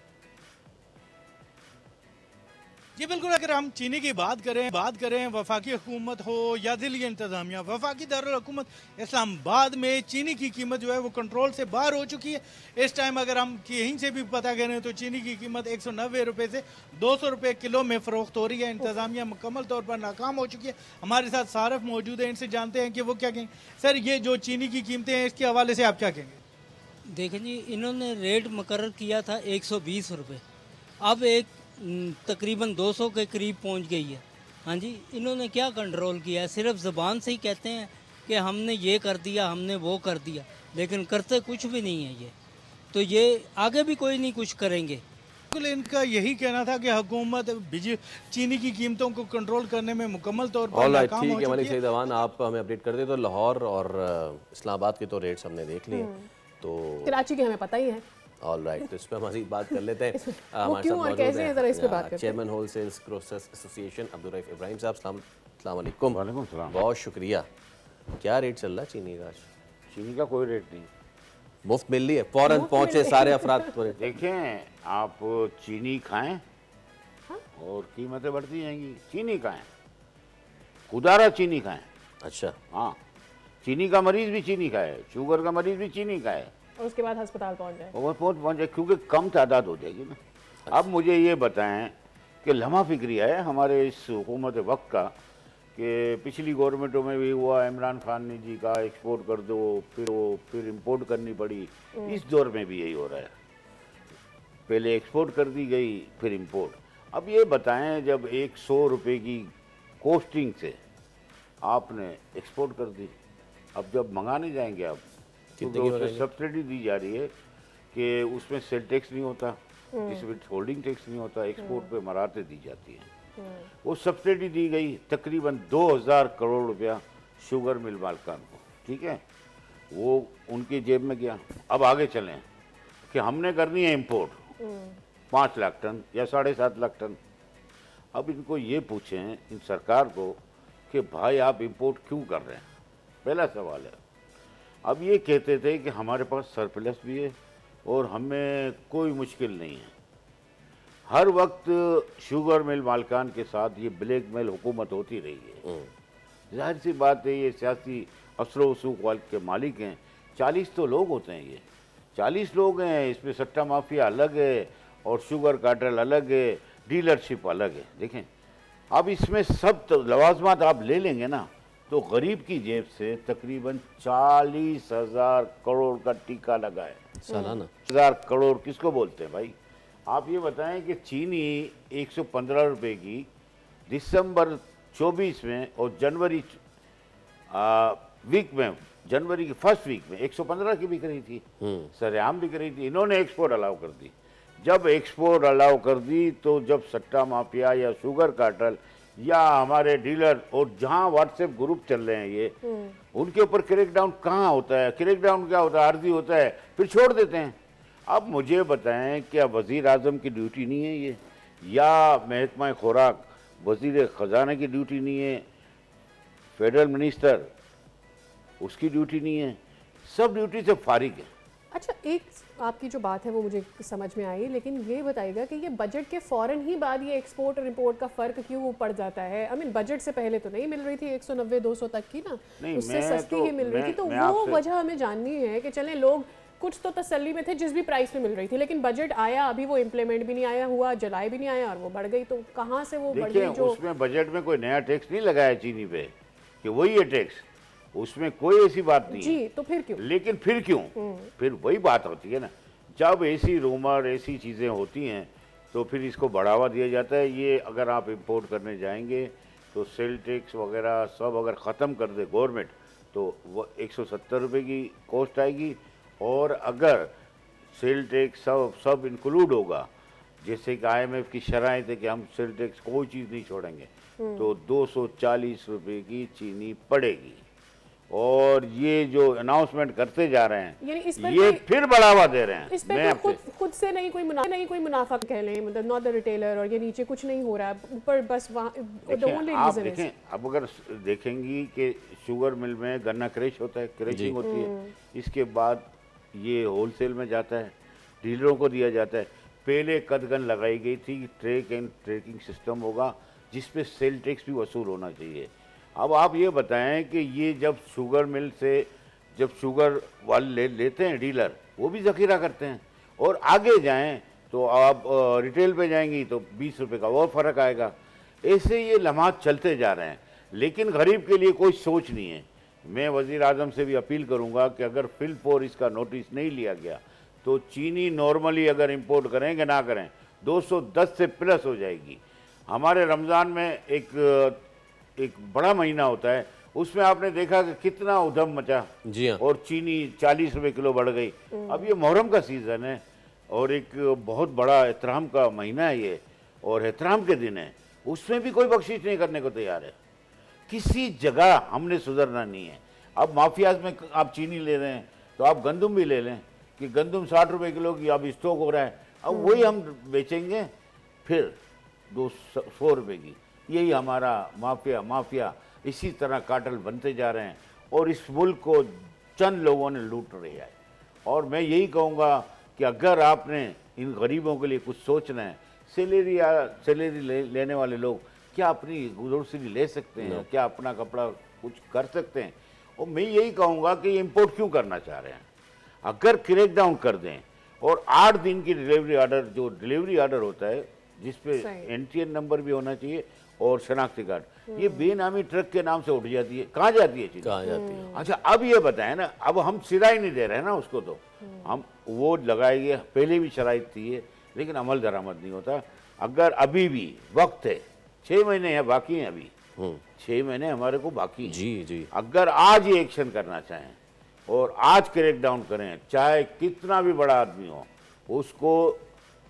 जी बिल्कुल, अगर हम चीनी की बात करें वफाकी हुकूमत हो या दिल्ली इंतजामिया, वफाकी दारुल हुकूमत इस्लामाबाद में चीनी की कीमत जो है वो कंट्रोल से बाहर हो चुकी है। इस टाइम अगर हम यहीं से भी पता करें तो चीनी की कीमत 190 रुपये से 200 रुपये किलो में फ़रोख्त हो रही है। इंतजामिया मुकम्मल तौर पर नाकाम हो चुकी है। हमारे साथ सारफ मौजूद है, इनसे जानते हैं कि वो क्या कहेंगे। सर, ये जो चीनी की कीमतें हैं इसके हवाले से आप क्या कहेंगे? देखें जी, इन्होंने रेट मुकर्रर किया था 120 रुपये, अब एक तकरीबन 200 के करीब पहुंच गई है। हाँ जी, इन्होंने क्या कंट्रोल किया है? सिर्फ ज़बान से ही कहते हैं कि हमने ये कर दिया, हमने वो कर दिया, लेकिन करते कुछ भी नहीं है ये। तो ये आगे भी कोई नहीं कुछ करेंगे। बिल्कुल, इनका यही कहना था कि हुकूमत चीनी की कीमतों को कंट्रोल करने में मुकम्मल तौर पर नाकाम हो चुकी है। ठीक है मलिक सईद अवान, आप हमें अपडेट कर दे। तो लाहौर और इस्लामाबाद के तो रेट्स हमने देख लिए, तो कराची के हमें पता ही है। ऑल राइट, तो इस पर मज़ीद बात कर लेते हैं। हमारे साथ मौजूद हैं chairman wholesales grocers association Abdul Rauf Ibrahim साहब। अस्सलाम वालेकुम। वालेकुम सलाम। बहुत शुक्रिया। क्या रेट चल रहा है चीनी का? चीनी का कोई रेट नहीं, मुफ्त मिल रही है, फौरन पहुंचे सारे अफराद। देखें, आप चीनी खाएं और कीमतें बढ़ती जाएंगी। चीनी खाएं, खुदारा चीनी खाएं। अच्छा, हाँ, चीनी का मरीज भी चीनी खाए, शुगर का मरीज भी चीनी खाए, और उसके बाद अस्पताल पहुंच जाए, और पहुंच जाए, क्योंकि कम तादाद हो जाएगी ना। अच्छा। अब मुझे ये बताएं कि लम्हा फिक्रिया है हमारे इस हुकूमत वक्त का कि पिछली गवर्नमेंटों में भी हुआ, इमरान खान ने जी का एक्सपोर्ट कर दो, फिर इंपोर्ट करनी पड़ी। इस दौर में भी यही हो रहा है, पहले एक्सपोर्ट कर दी गई, फिर इंपोर्ट। अब ये बताएं, जब 100 रुपये की कोस्टिंग से आपने एक्सपोर्ट कर दी, अब जब मंगाने जाएंगे आप, क्योंकि उसमें सब्सिडी दी जा रही है कि उसमें सेल टैक्स नहीं होता, इसमें होल्डिंग टैक्स नहीं होता, एक्सपोर्ट पे मराते दी जाती हैं। वो सब्सिडी दी गई तकरीबन 2000 करोड़ रुपया शुगर मिल मालिकान को, ठीक है, वो उनकी जेब में गया। अब आगे चलें कि हमने करनी है इंपोर्ट 5 लाख टन या 7.5 लाख टन। अब इनको ये पूछें, इन सरकार को, कि भाई आप इंपोर्ट क्यों कर रहे हैं? पहला सवाल है। अब ये कहते थे कि हमारे पास सरप्लस भी है और हमें कोई मुश्किल नहीं है। हर वक्त शुगर मिल मालिकान के साथ ये ब्लैक मेल हुकूमत होती रही है। जाहिर सी बात है, ये सियासी असरो वसूक वाल के मालिक हैं। 40 तो लोग होते हैं, ये 40 लोग हैं, इसमें सट्टा माफिया अलग है और शुगर कार्टेल अलग है, डीलरशिप अलग है। देखें, अब इसमें सब तो लवाजमात आप ले लेंगे ना, तो गरीब की जेब से तकरीबन 40,000 करोड़ का टीका लगा है सालाना। 1000 करोड़ किसको बोलते हैं भाई? आप ये बताएं कि चीनी 115 रुपए की दिसंबर 24 में और जनवरी वीक में, जनवरी की फर्स्ट वीक में 115 की बिक रही थी, सरेआम बिक रही थी। इन्होंने एक्सपोर्ट अलाउ कर दी। जब एक्सपोर्ट अलाउ कर दी तो जब सट्टा माफिया या शुगर कार्टेल या हमारे डीलर और जहां व्हाट्सएप ग्रुप चल रहे हैं ये, उनके ऊपर क्रैकडाउन कहाँ होता है? क्रैकडाउन क्या होता है? आर्जी होता है, फिर छोड़ देते हैं। अब मुझे बताएं, क्या वजीर आजम की ड्यूटी नहीं है ये, या महकमा खुराक वजीर ख़जाना की ड्यूटी नहीं है, फेडरल मिनिस्टर उसकी ड्यूटी नहीं है? सब ड्यूटी से फारिग है। अच्छा, एक आपकी जो बात है वो मुझे समझ में आई, लेकिन ये बताइएगा कि ये बजट के फौरन ही बाद ये एक्सपोर्ट और इंपोर्ट का फ़र्क क्यों पड़ जाता है? आई मीन बजट से पहले तो नहीं मिल रही थी 190-200 तक की ना, उससे सस्ती ही मिल रही थी। तो वो वजह हमें जाननी है कि चलें, लोग कुछ तो तसल्ली में थे जिस भी प्राइस में मिल रही थी, लेकिन बजट आया, अभी वो इम्प्लीमेंट भी नहीं आया हुआ, जुलाई भी नहीं आया और वो बढ़ गई। तो कहाँ से वो बढ़ गई? जो उसमें बजट में कोई नया टैक्स नहीं लगाया चीनी पे कि वही है टैक्स, उसमें कोई ऐसी बात नहीं जी है। तो फिर क्यों? लेकिन फिर क्यों? फिर वही बात होती है ना, जब ऐसी रूमर, ऐसी चीज़ें होती हैं तो फिर इसको बढ़ावा दिया जाता है। ये अगर आप इंपोर्ट करने जाएंगे तो सेल टैक्स वगैरह सब अगर ख़त्म कर दे गवर्नमेंट तो वो 170 रुपये की कॉस्ट आएगी, और अगर सेल टैक्स सब इंक्लूड होगा, जैसे कि IMF की शराइत है कि हम सेल टैक्स कोई चीज़ नहीं छोड़ेंगे, तो 240 रुपये की चीनी पड़ेगी। और ये जो अनाउंसमेंट करते जा रहे यानी इस हैं पर ये फिर बढ़ावा दे रहे हैं। इस पे तो खुद से नहीं कोई मुनाफा कह लें, मतलब नॉट द रिटेलर, और ये नीचे कुछ नहीं हो रहा है, ऊपर बस वहाँ आप देखें। अब अगर देखेंगी कि शुगर मिल में गन्ना क्रश होता है, क्रशिंग होती है, इसके बाद ये होलसेल में जाता है, डीलरों को दिया जाता है। पहले कदगन लगाई गई थी, ट्रैक एंड ट्रैकिंग सिस्टम होगा जिसपे सेल टैक्स भी वसूल होना चाहिए। अब आप ये बताएं कि ये जब शुगर मिल से जब शुगर वाले लेते हैं डीलर, वो भी ज़ख़ीरा करते हैं, और आगे जाएं तो आप रिटेल पे जाएंगी तो 20 रुपये का और फ़र्क आएगा। ऐसे ये लम्हात चलते जा रहे हैं, लेकिन गरीब के लिए कोई सोच नहीं है। मैं वज़ीर आज़म से भी अपील करूंगा कि अगर फिल फॉर इसका नोटिस नहीं लिया गया तो चीनी नॉर्मली अगर इंपोर्ट करें कि ना करें 210 से प्लस हो जाएगी। हमारे रमज़ान में एक बड़ा महीना होता है, उसमें आपने देखा कि कितना उधम मचा। जी हाँ। और चीनी 40 रुपये किलो बढ़ गई। अब ये मुहर्रम का सीज़न है और एक बहुत बड़ा एहतराम का महीना है ये, और एहतराम के दिन है, उसमें भी कोई बख्शिश नहीं करने को तैयार है। किसी जगह हमने सुधरना नहीं है। अब माफियाज में आप चीनी ले रहे हैं तो आप गंदम भी ले लें कि गंदम 60 रुपये किलो की अब स्टॉक हो रहा है, अब वही हम बेचेंगे फिर 200 रुपये की। यही हमारा माफिया इसी तरह काटल बनते जा रहे हैं और इस मुल्क को चंद लोगों ने लूट लिया है। और मैं यही कहूँगा कि अगर आपने इन गरीबों के लिए कुछ सोचना है, सैलरी लेने वाले लोग क्या अपनी ग्रोसरी ले सकते हैं? क्या अपना कपड़ा कुछ कर सकते हैं? और मैं यही कहूँगा कि इम्पोर्ट क्यों करना चाह रहे हैं? अगर क्रैक डाउन कर दें और 8 दिन की डिलीवरी ऑर्डर, जो डिलीवरी ऑर्डर होता है जिसपे NTN नंबर भी होना चाहिए और शनाख्ती कार्ड, ये बेनामी ट्रक के नाम से उठ जाती है। कहाँ जाती है चीज़? कहाँ जाती है? अच्छा, अब ये बताएं ना, अब हम सिरा ही नहीं दे रहे हैं ना उसको, तो हम वो लगाएंगे। पहले भी शराइत थी है, लेकिन अमल दरामद नहीं होता। अगर अभी भी वक्त है, 6 महीने हैं बाकी हैं, अभी 6 महीने हमारे को बाकी हैं। जी। अगर आज ये एक्शन करना चाहें और आज क्रैक डाउन करें, चाहे कितना भी बड़ा आदमी हो, उसको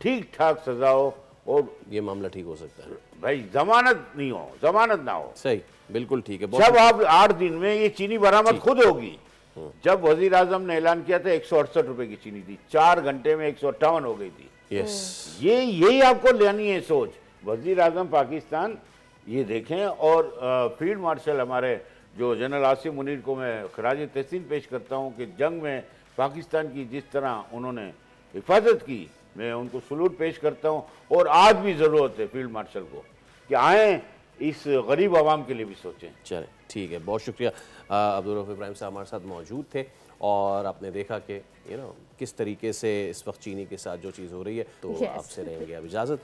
ठीक ठाक सजा हो और ये मामला ठीक हो सकता है। भाई जमानत नहीं हो, जमानत ना हो। सही, बिल्कुल ठीक है। जब आप 8 दिन में ये चीनी बरामद खुद होगी। जब वजीर आजम ने ऐलान किया था 168 रुपए की चीनी थी, 4 घंटे में 158 हो गई थी। यस, यही आपको लेनी है सोच। वजीर आजम पाकिस्तान ये देखें, और फील्ड मार्शल हमारे जो जनरल आसिम मुनीर को मैं खराज तहसीन पेश करता हूँ कि जंग में पाकिस्तान की जिस तरह उन्होंने हिफाजत की, मैं उनको सलूट पेश करता हूँ। और आज भी ज़रूरत है फील्ड मार्शल को कि आएँ, इस गरीब आवाम के लिए भी सोचें। चलें, ठीक है, बहुत शुक्रिया। अब्दुल रऊफ इब्राहिम साहब हमारे साथ मौजूद थे और आपने देखा कि किस तरीके से इस वक्त चीनी के साथ जो चीज़ हो रही है। तो आपसे रहेंगे अब इजाज़त,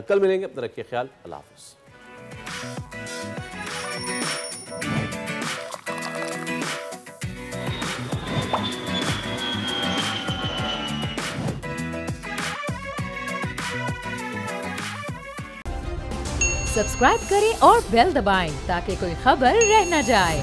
कल मिलेंगे, अपना रखिए ख्याल, अल्लाह हाफ़िज़। सब्सक्राइब करें और बेल दबाएं ताकि कोई खबर रह न जाए।